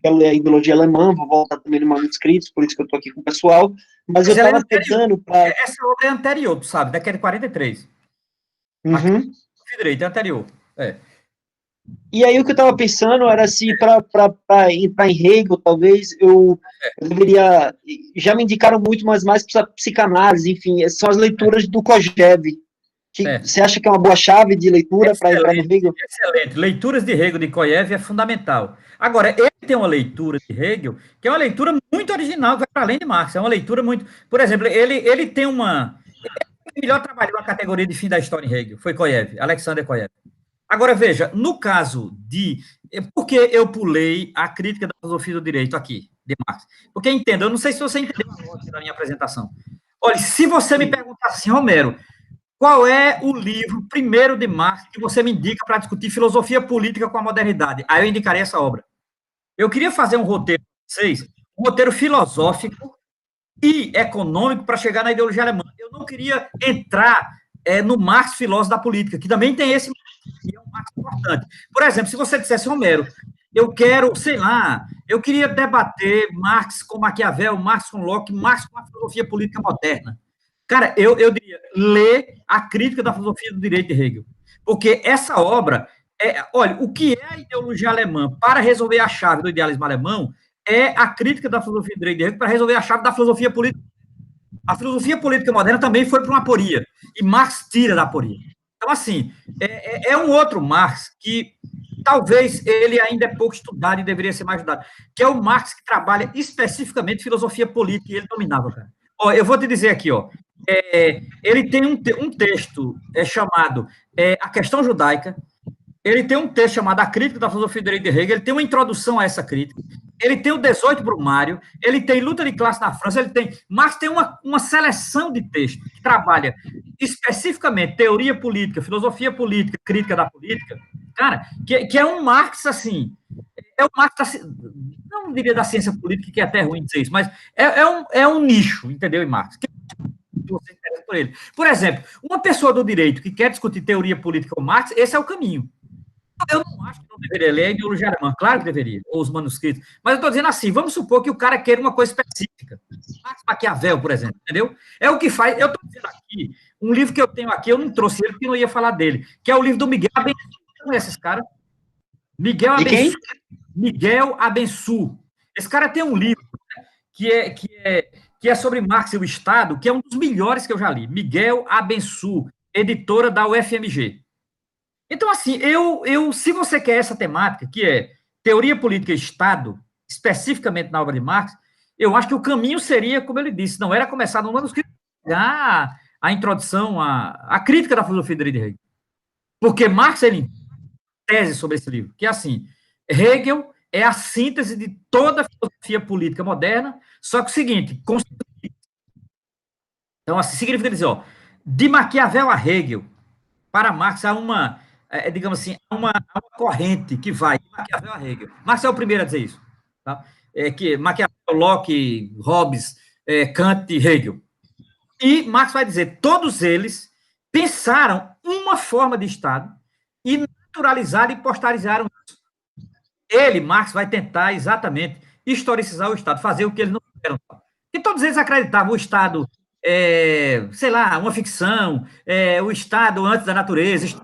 quero ler a ideologia alemã, vou voltar também no manuscritos, por isso que eu estou aqui com o pessoal, mas eu estava pensando para... Essa obra é anterior, tu sabe, década de 43. Direito, é anterior. E aí o que eu estava pensando era se para entrar em Hegel, talvez, eu deveria... Já me indicaram muito, mas mais para psicanálise, enfim, são as leituras do Kojève. Você acha que é uma boa chave de leitura para entrar no Hegel? Excelente. Leituras de Hegel de Kojève é fundamental. Agora, ele tem uma leitura de Hegel que é uma leitura muito original, vai para além de Marx. É uma leitura muito... Por exemplo, ele tem uma... O melhor trabalhou a categoria de fim da história em Hegel foi Kojève, Alexander Kojève. Agora, veja, no caso de... Por que eu pulei a crítica da filosofia do direito aqui, de Marx? Porque, entenda, eu não sei se você entendeu a lógica da minha apresentação. Olha, se você me perguntar assim, Romero, qual é o livro primeiro de Marx que você me indica para discutir filosofia política com a modernidade? Aí eu indicarei essa obra. Eu queria fazer um roteiro para vocês, um roteiro filosófico e econômico para chegar na ideologia alemã. Eu não queria entrar no Marx filósofo da política, que também tem esse que é um Marx importante. Por exemplo, se você dissesse, Romero, eu quero, sei lá, eu queria debater Marx com Maquiavel, Marx com Locke, Marx com a filosofia política moderna. Cara, eu diria, ler a crítica da filosofia do direito de Hegel. Porque essa obra, olha, o que é a ideologia alemã para resolver a chave do idealismo alemão é a crítica da filosofia do direito de Hegel para resolver a chave da filosofia política. A filosofia política moderna também foi para uma aporia, e Marx tira da aporia. Então, assim, é um outro Marx que talvez ele ainda é pouco estudado e deveria ser mais estudado, que é o Marx que trabalha especificamente filosofia política, e ele dominava, cara. Ó, eu vou te dizer aqui, ó, ele tem um texto chamado A Questão Judaica, ele tem um texto chamado A Crítica da Filosofia do Direito de Hegel, ele tem uma introdução a essa crítica, ele tem o 18 Brumário, ele tem Luta de Classe na França, Marx tem uma seleção de textos que trabalha especificamente teoria política, filosofia política, crítica da política, cara, que é um Marx, assim, é um Marx, não diria da ciência política, que é até ruim dizer isso, mas é um nicho, entendeu, em Marx? Que você interessa por ele. Por exemplo, uma pessoa do direito que quer discutir teoria política com Marx, esse é o caminho. Eu não acho que não deveria ler a ideologia alemã, claro que deveria, ou os manuscritos, mas eu estou dizendo assim, vamos supor que o cara queira uma coisa específica, Marx Maquiavel, por exemplo, entendeu? É o que faz, eu estou dizendo aqui, um livro que eu tenho aqui, eu não trouxe ele porque não ia falar dele, que é o livro do Miguel Abençu. Você conhece esse cara? Miguel Abençu. Miguel Abençu. Esse cara tem um livro, né, que é sobre Marx e o Estado, que é um dos melhores que eu já li, Miguel Abençu, editora da UFMG. Então, assim, se você quer essa temática, que é teoria política e Estado, especificamente na obra de Marx, eu acho que o caminho seria, como ele disse, não era começar no manuscrito, a introdução, a crítica da filosofia do direito de Hegel. Porque Marx, ele tese sobre esse livro, que é assim, Hegel é a síntese de toda a filosofia política moderna, só que o seguinte, então, assim, significa dizer, ó, de Maquiavel a Hegel, para Marx, há uma, digamos assim, há uma corrente que vai de Maquiavel a Hegel. Marx é o primeiro a dizer isso. Tá? Que Maquiavel, Locke, Hobbes, Kant e Hegel. E Marx vai dizer, todos eles pensaram uma forma de Estado e naturalizaram e postarizaram isso. Ele, Marx, vai tentar exatamente historicizar o Estado, fazer o que eles não fizeram. E todos eles acreditavam o Estado, sei lá, uma ficção, o Estado antes da natureza.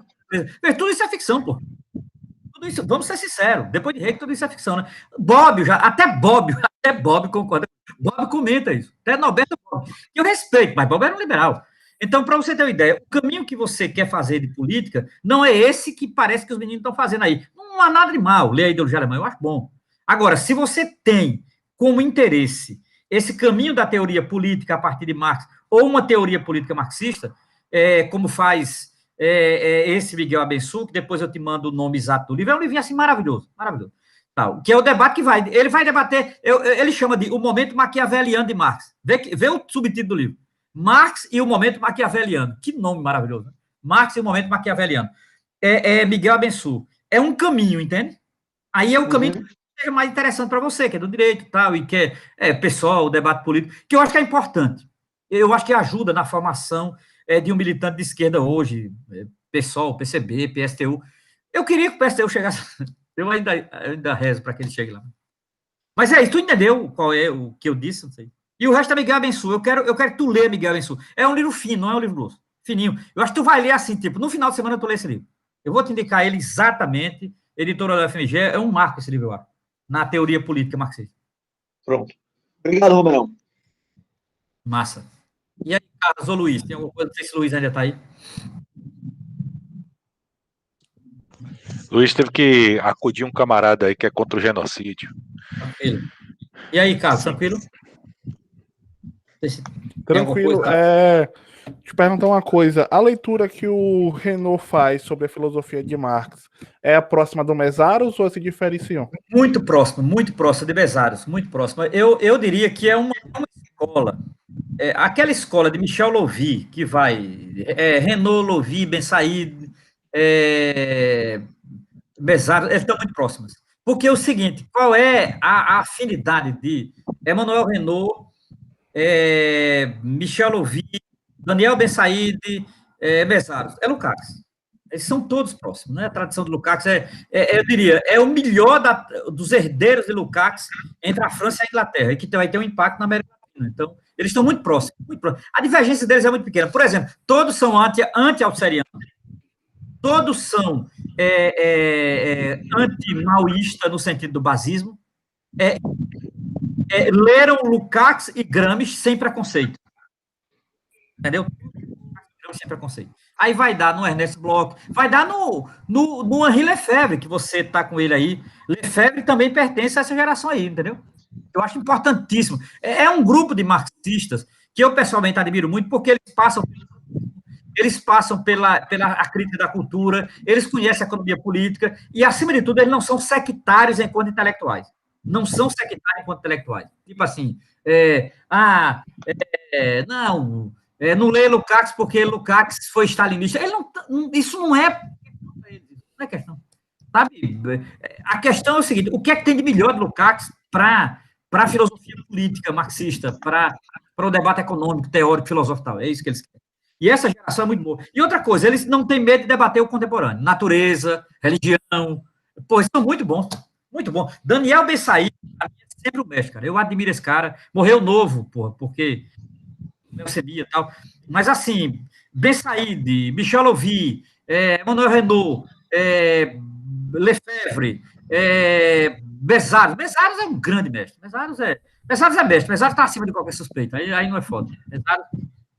Tudo isso é ficção, pô. Tudo isso, vamos ser sinceros, depois de Hegel, tudo isso é ficção, né? Até Bob concorda. Bob comenta isso. Até Norberto Bob. Eu respeito, mas Bob era um liberal. Então, para você ter uma ideia, o caminho que você quer fazer de política não é esse que parece que os meninos estão fazendo aí. Não há nada de mal ler a ideologia alemã, eu acho bom. Agora, se você tem como interesse esse caminho da teoria política a partir de Marx, ou uma teoria política marxista, como faz esse Miguel Abençu, que depois eu te mando o nome exato do livro, é um livrinho assim maravilhoso, maravilhoso. Tal, que é o debate que ele vai debater, ele chama de O Momento Maquiaveliano de Marx. Vê o subtítulo do livro. Marx e o Momento Maquiaveliano. Que nome maravilhoso, né? Marx e o Momento Maquiaveliano. Miguel Abençu. É um caminho, entende? Aí é o caminho que seja mais interessante para você, que é do direito e tal, e que pessoal, o debate político, que eu acho que é importante. Eu acho que ajuda na formação de um militante de esquerda hoje, PSOL, PCB, PSTU. Eu queria que o PSTU chegasse... Eu ainda rezo para que ele chegue lá. Mas é isso, tu entendeu qual é o que eu disse? Não sei. E o resto é Miguel Abençu. Eu quero que tu lê Miguel Abençu. É um livro fino, não é um livro grosso. Fininho. Eu acho que tu vai ler assim, tipo, no final de semana tu lê esse livro. Eu vou te indicar ele exatamente, editora da FMG, é um marco esse livro, eu acho, na teoria política marxista. Pronto. Obrigado, Roberão. Massa. E aí, Carlos ou Luiz? Tem alguma coisa? Não sei se o Luiz ainda está aí. Luiz teve que acudir um camarada aí que é contra o genocídio. Tranquilo. E aí, Carlos, tranquilo? Tranquilo. Te perguntar uma coisa. A leitura que o Renaud faz sobre a filosofia de Marx é a próxima do Mesaros ou se diferenciam? Muito próxima de Mesaros, muito próxima. Eu diria que é uma escola. Aquela escola de Michel Louvi, que vai Renaud, Louvi, Ben Said, Mesaros, eles estão muito próximas. Porque é o seguinte, qual é a afinidade de Emmanuel Renaud, Michel Louvi, Daniel Ben Said, Mesaros? É Lukács. Eles são todos próximos, né? A tradição de Lukács eu diria, é o melhor dos herdeiros de Lukács entre a França e a Inglaterra, e que vai ter um impacto na América Latina. Então, Eles estão muito próximos, muito próximos. A divergência deles é muito pequena. Por exemplo, todos são anti-alcerianos, todos são anti-maoísta no sentido do basismo, leram Lukács e Gramsci sem preconceito. Entendeu? Sem preconceito. Aí vai dar no Ernest Bloch, vai dar no Henri Lefebvre, que você está com ele aí. Lefebvre também pertence a essa geração aí, entendeu? Eu acho importantíssimo. É um grupo de marxistas que eu pessoalmente admiro muito, porque eles passam pela crítica da cultura, eles conhecem a economia política, e, acima de tudo, eles não são sectários enquanto intelectuais. Não são sectários enquanto intelectuais. Tipo assim, não lê Lukács porque Lukács foi stalinista. Isso não é questão. Sabe? A questão é o seguinte, o que é que tem de melhor de Lukács para a filosofia política marxista, para o debate econômico, teórico, filosófico e tal? É isso que eles querem. E essa geração é muito boa. E outra coisa, eles não têm medo de debater o contemporâneo. Natureza, religião. Pô, eles são muito bons. Muito bom. Daniel Bessaí, é sempre o mestre, cara. Eu admiro esse cara. Morreu novo, porra, porque leucemia e tal. Mas, assim, Bessaíde, Michel Lovy, Emmanuel Renaud, Lefebvre, Bezares. Bezares é um grande mestre. Bezares é mestre. Bezares está acima de qualquer suspeita. Aí não é foda.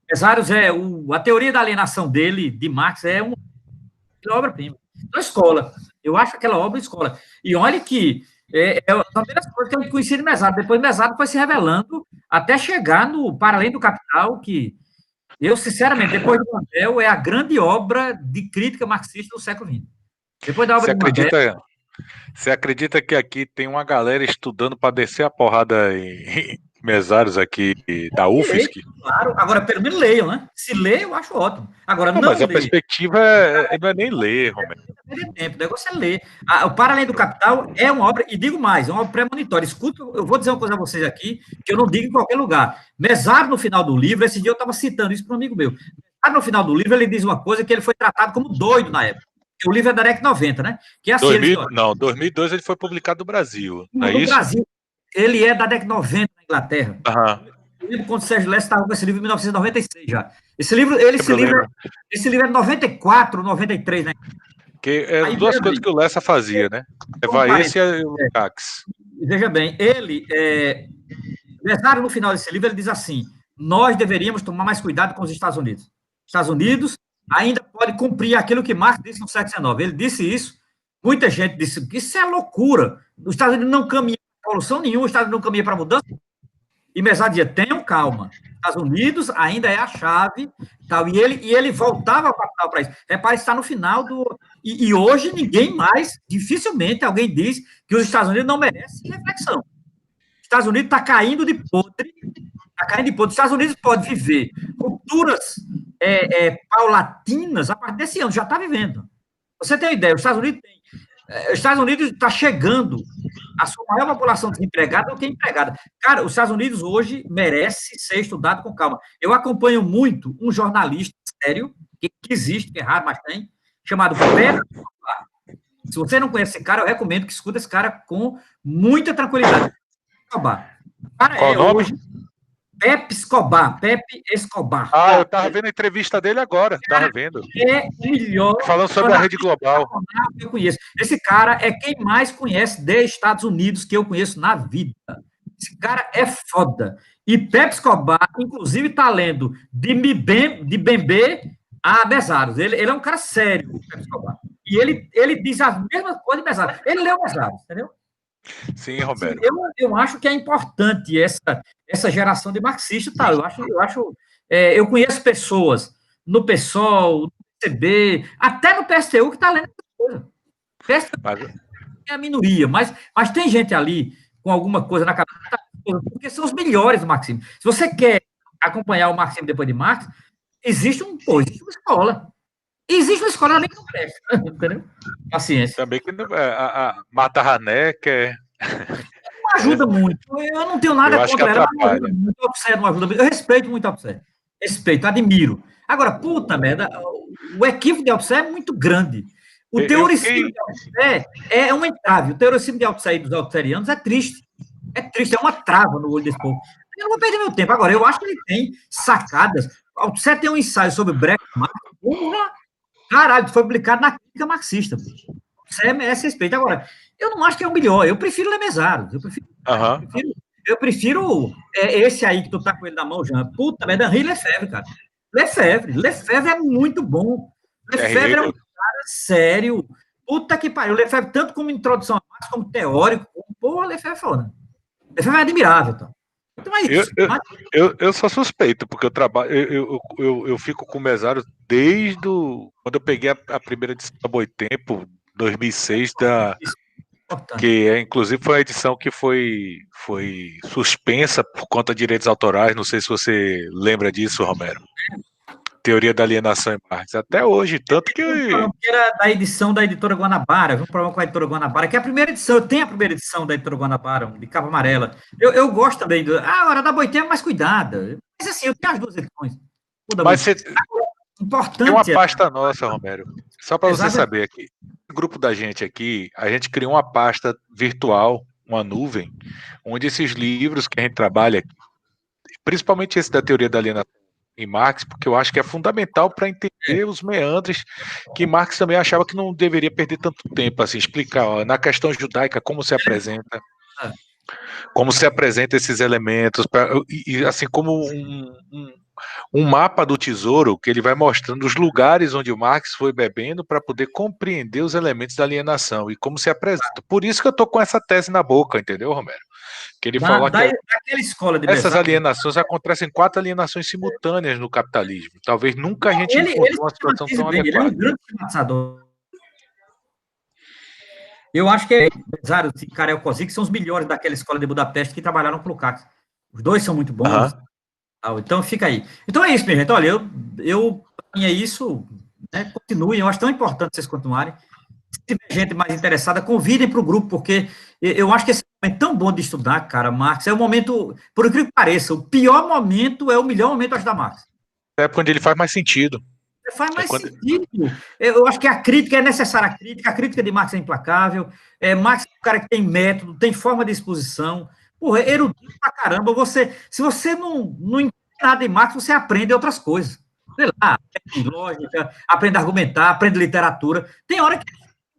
Bezares a teoria da alienação dele, de Marx, é uma obra-prima. Então, escola. Eu acho aquela obra escola. E olha que uma das primeiras coisas que eu conheci de Mesado. Depois, Mesado foi se revelando até chegar no Para Além do Capital, que eu, sinceramente, depois do Mandel, é a grande obra de crítica marxista do século XX. Depois da obra Você acredita que aqui tem uma galera estudando para descer a porrada em mesários aqui da UFSC? Claro, agora pelo menos leiam, né? Se lê, eu acho ótimo. Agora, não mas a perspectiva não é nem ler, Romero. O negócio é ler. O Para Além do Capital é uma obra, e digo mais, é uma obra premonitória. Escuta, eu vou dizer uma coisa a vocês aqui, que eu não digo em qualquer lugar. Mesaro, no final do livro, esse dia eu estava citando isso para um amigo meu. Mesaro, no final do livro, ele diz uma coisa que ele foi tratado como doido na época. O livro é da década de 90, né? Que é assim, 2002 ele foi publicado no Brasil, não é no isso? Brasil, ele é da década de 90 na Inglaterra. Aham. Eu lembro quando o Sérgio Lessa estava com esse livro em 1996 já. Esse livro é de 94, 93, né? Que duas coisas que o Lessa fazia, né? Esse e o Lukács. Veja bem, Mesaro, no final desse livro, ele diz assim: nós deveríamos tomar mais cuidado com os Estados Unidos. Estados Unidos ainda pode cumprir aquilo que Marx disse no século XIX. Ele disse isso, muita gente disse que isso é loucura. Os Estados Unidos não caminham para evolução nenhuma, os Estados Unidos não caminham para mudança. E Mesaro dizia, tenham calma, Estados Unidos ainda é a chave, tal, e ele voltava ao capital para isso. Repare, está no final do... E hoje ninguém mais, dificilmente alguém diz que os Estados Unidos não merecem reflexão. Os Estados Unidos está caindo de podre, Os Estados Unidos pode viver rupturas paulatinas a partir desse ano, já está vivendo. Você tem uma ideia, os Estados Unidos está chegando a sua maior população desempregada do que empregada. Cara, os Estados Unidos hoje merece ser estudado com calma. Eu acompanho muito um jornalista sério, que existe, que é raro, mas tem, chamado Pepe Escobar. Se você não conhece esse cara, eu recomendo que escuta esse cara com muita tranquilidade. Escobar. Qual o nome? Hoje, Pepe Escobar. Eu estava vendo a entrevista dele agora. Estava vendo. É o melhor. Falando sobre a rede global. Que eu conheço. Esse cara é quem mais conhece de Estados Unidos que eu conheço na vida. Esse cara é foda. E Pepe Escobar, inclusive, está lendo de Bembe a Mesaros. Ele é um cara sério, Pepe Escobar. E ele diz as mesmas coisas de Mesaros. Ele leu Mesaros, entendeu? Sim, Romero. Eu acho que é importante essa geração de marxistas, tá? Eu conheço pessoas no PSOL, no PCB, até no PSTU que está lendo essa coisa. É a minoria, mas tem gente ali com alguma coisa na cabeça, porque são os melhores do marxismo. Se você quer acompanhar o marxismo depois de Marx, existe uma escola. Existe uma escola também que não presta, entendeu? Paciência. Também que a Mata Hané quer... Não ajuda muito. Eu não tenho nada contra ela. Não ajuda muito. Eu respeito muito a Alpsé. Admiro. Agora, puta merda, o equívoco de Alpsé é muito grande. O teoricismo de Alpsé é um entrave. O teoricismo de Alpsé e dos alpserianos é triste. É triste, é uma trava no olho desse povo. Eu não vou perder meu tempo. Agora, eu acho que ele tem sacadas. Você tem um ensaio sobre Brecht Marx, caralho, foi publicado na Crítica Marxista. Você merece respeito. Agora, eu não acho que é o melhor. Eu prefiro Lemezaro. Eu prefiro esse aí que tu tá com ele na mão, Jean. Puta merda, Henri Lefebvre, cara. Lefebvre é muito bom. Lefebvre é um cara sério. Puta que pariu. Lefebvre, tanto como introdução a Marx, como teórico. Porra, Lefebvre é foda. Lefebvre é admirável, então. Então é isso. Eu sou suspeito, porque eu trabalho, eu fico com o Mesário desde quando eu peguei a primeira edição da Boitempo, 2006, que inclusive foi a edição que foi suspensa por conta de direitos autorais. Não sei se você lembra disso, Romero. Teoria da alienação em Marx. Até hoje, tanto que... Era da edição da editora Guanabara, um problema com a editora Guanabara, que é a primeira edição, eu tenho a primeira edição da editora Guanabara, de capa amarela. Eu gosto também hora da Boitempo, mas cuidado. Mas assim, eu tenho as duas edições. Mas importante. Tem uma pasta nossa, Romero, só para você saber aqui. O grupo da gente aqui, a gente criou uma pasta virtual, uma nuvem, onde esses livros que a gente trabalha, principalmente esse da teoria da alienação em Marx, porque eu acho que é fundamental para entender os meandres que Marx também achava que não deveria perder tanto tempo, assim, explicar na questão judaica como se apresenta esses elementos, e assim como um mapa do tesouro que ele vai mostrando os lugares onde o Marx foi bebendo para poder compreender os elementos da alienação e como se apresenta. Por isso que eu estou com essa tese na boca, entendeu, Romero? Que ele falou que daquela escola de essas alienações acontecem 4 alienações simultâneas no capitalismo. Talvez nunca a gente encontrou uma situação tão adequada. Ele é um grande sistematizador. Eu acho que Zaro e Karel Kozik são os melhores daquela escola de Budapeste que trabalharam com o Lukács. Os dois são muito bons. Então fica aí. Então é isso, minha gente. Olha, é isso. Né, continuem. Eu acho tão importante vocês continuarem. Se tiver gente mais interessada, convidem para o grupo, porque eu acho que esse momento é tão bom de estudar, cara, Marx, é o momento, por incrível que pareça, o pior momento é o melhor momento, acho, da Marx. É quando ele faz mais sentido. Faz mais sentido. Eu acho que a crítica é necessária, a crítica de Marx é implacável, Marx é um cara que tem método, tem forma de exposição, porra, é erudito pra caramba, se você não entende nada de Marx, você aprende outras coisas. Sei lá, aprende lógica, aprende a argumentar, aprende literatura. Tem hora que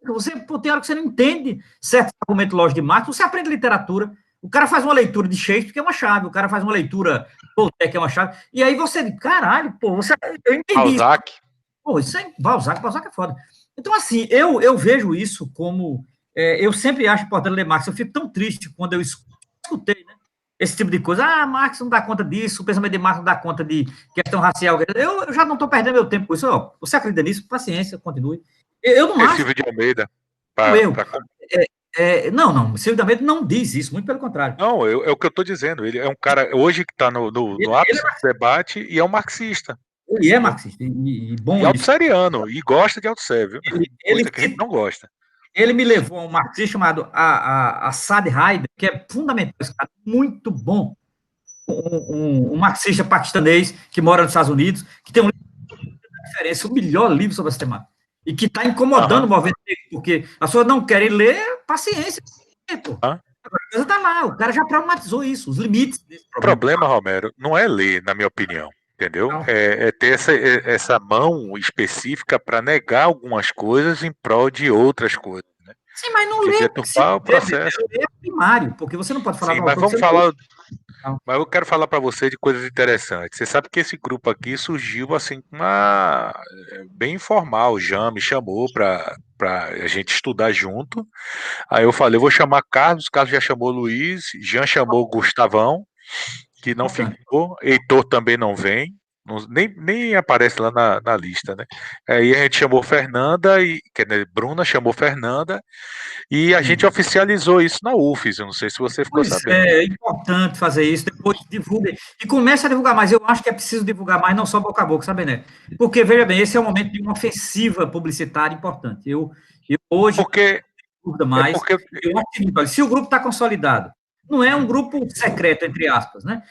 você não entende certos argumentos lógicos de Marx, você aprende literatura, o cara faz uma leitura de Shakespeare, que é uma chave, o cara faz uma leitura Voltaire, que é uma chave, e aí você diz, caralho, pô, eu entendi Balzac. Isso. Pô, isso é Balzac é foda. Então, assim, eu vejo isso como, eu sempre acho importante ler Marx, eu fico tão triste quando eu escutei, né, esse tipo de coisa, Marx não dá conta disso, o pensamento de Marx não dá conta de questão racial, eu já não estou perdendo meu tempo com isso, você acredita nisso? Paciência, continue. Eu não acho... Silvio de Almeida. Não, Silvio de Almeida não diz isso, muito pelo contrário. Não, é o que eu estou dizendo. Ele é um cara, hoje, que está no ápice do debate e é um marxista. Ele é marxista, e bom... E autosseriano, e gosta de autosser, viu? Coisa que a gente não gosta. Ele me levou a um marxista chamado Assad Haider, que é fundamental, esse cara, muito bom. Um marxista paquistanês que mora nos Estados Unidos, que tem um livro de referência, o melhor livro sobre a sistemática, e que está incomodando o movimento negro, porque as pessoas não querem ler, paciência. Pô. A coisa está lá, o cara já problematizou isso, os limites desse problema. O problema, Romero, não é ler, na minha opinião, entendeu? É ter essa mão específica para negar algumas coisas em prol de outras coisas. Né? Sim, mas não lê. O processo. É primário, porque você não pode falar... Sim, mas vamos falar... Mas eu quero falar para você de coisas interessantes. Você sabe que esse grupo aqui surgiu assim, bem informal. O Jean me chamou para a gente estudar junto. Aí eu falei, eu vou chamar Carlos já chamou Luiz, Jean chamou Gustavão, que não ficou, Heitor também não vem, nem aparece lá na lista, né? Aí a gente chamou Fernanda, Bruna chamou Fernanda, e a gente oficializou isso na UFES. Eu não sei se você ficou sabendo. É importante fazer isso, depois divulguem. E comece a divulgar mais. Eu acho que é preciso divulgar mais, não só boca a boca, sabe, né? Porque, veja bem, esse é o momento de uma ofensiva publicitária importante. Eu hoje, mais, eu acho que, se o grupo está consolidado, não é um grupo secreto, entre aspas, né?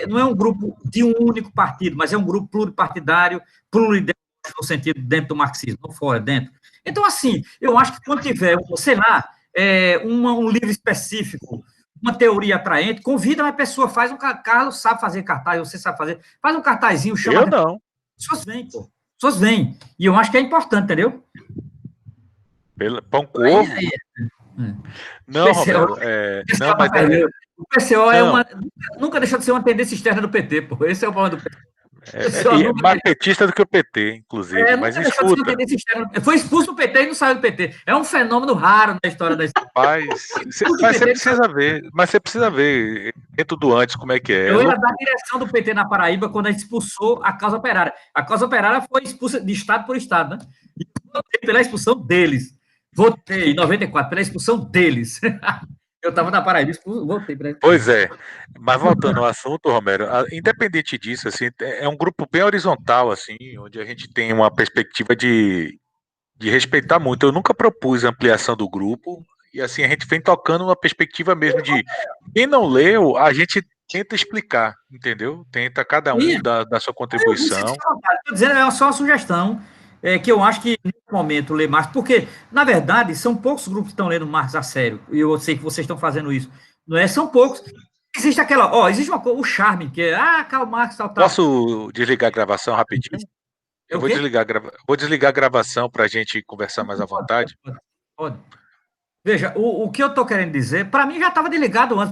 Não é um grupo de um único partido, mas é um grupo pluripartidário, plurideológico, no sentido dentro do marxismo, não fora, dentro. Então, assim, eu acho que quando tiver, sei lá, um livro específico, uma teoria atraente, convida uma pessoa, faz um Carlos sabe fazer cartaz, você sabe fazer, faz um cartazinho, chama. Eu não. As pessoas vêm, pô. As pessoas vêm. E eu acho que é importante, entendeu? Pão com ovo? Não, PCO, Romero. Não, mas o PCO não. Nunca deixou de ser uma tendência externa do PT, pô. Esse é o problema do PT. Mais petista do que o PT, inclusive. Mas escuta. Foi expulso do PT e não saiu do PT. É um fenômeno raro na história da história. Mas você precisa ver. Mas você precisa ver dentro do antes como é que é. Eu era da direção do PT na Paraíba quando a gente expulsou a Causa Operária. A Causa Operária foi expulsa de estado por estado, né? E votei pela expulsão deles. Votei em 94 pela expulsão deles. Eu estava na Paraíba, voltei para. Pois é, mas voltando ao assunto, Romero, independente disso, assim, é um grupo bem horizontal, assim, onde a gente tem uma perspectiva de respeitar muito. Eu nunca propus ampliação do grupo, e assim, a gente vem tocando uma perspectiva mesmo de quem não leu, a gente tenta explicar, entendeu? Tenta cada um dar sua contribuição. Estou dizendo, é só uma sugestão. Que eu acho que, nesse momento, ler Marx, porque, na verdade, são poucos grupos que estão lendo Marx a sério, e eu sei que vocês estão fazendo isso, não é? São poucos. Existe existe o charme, que é, Karl Marx, tal. Posso desligar a gravação rapidinho? Eu vou desligar a gravação para a gente conversar mais à vontade. Pode. Veja, o que eu estou querendo dizer, para mim já estava desligado antes.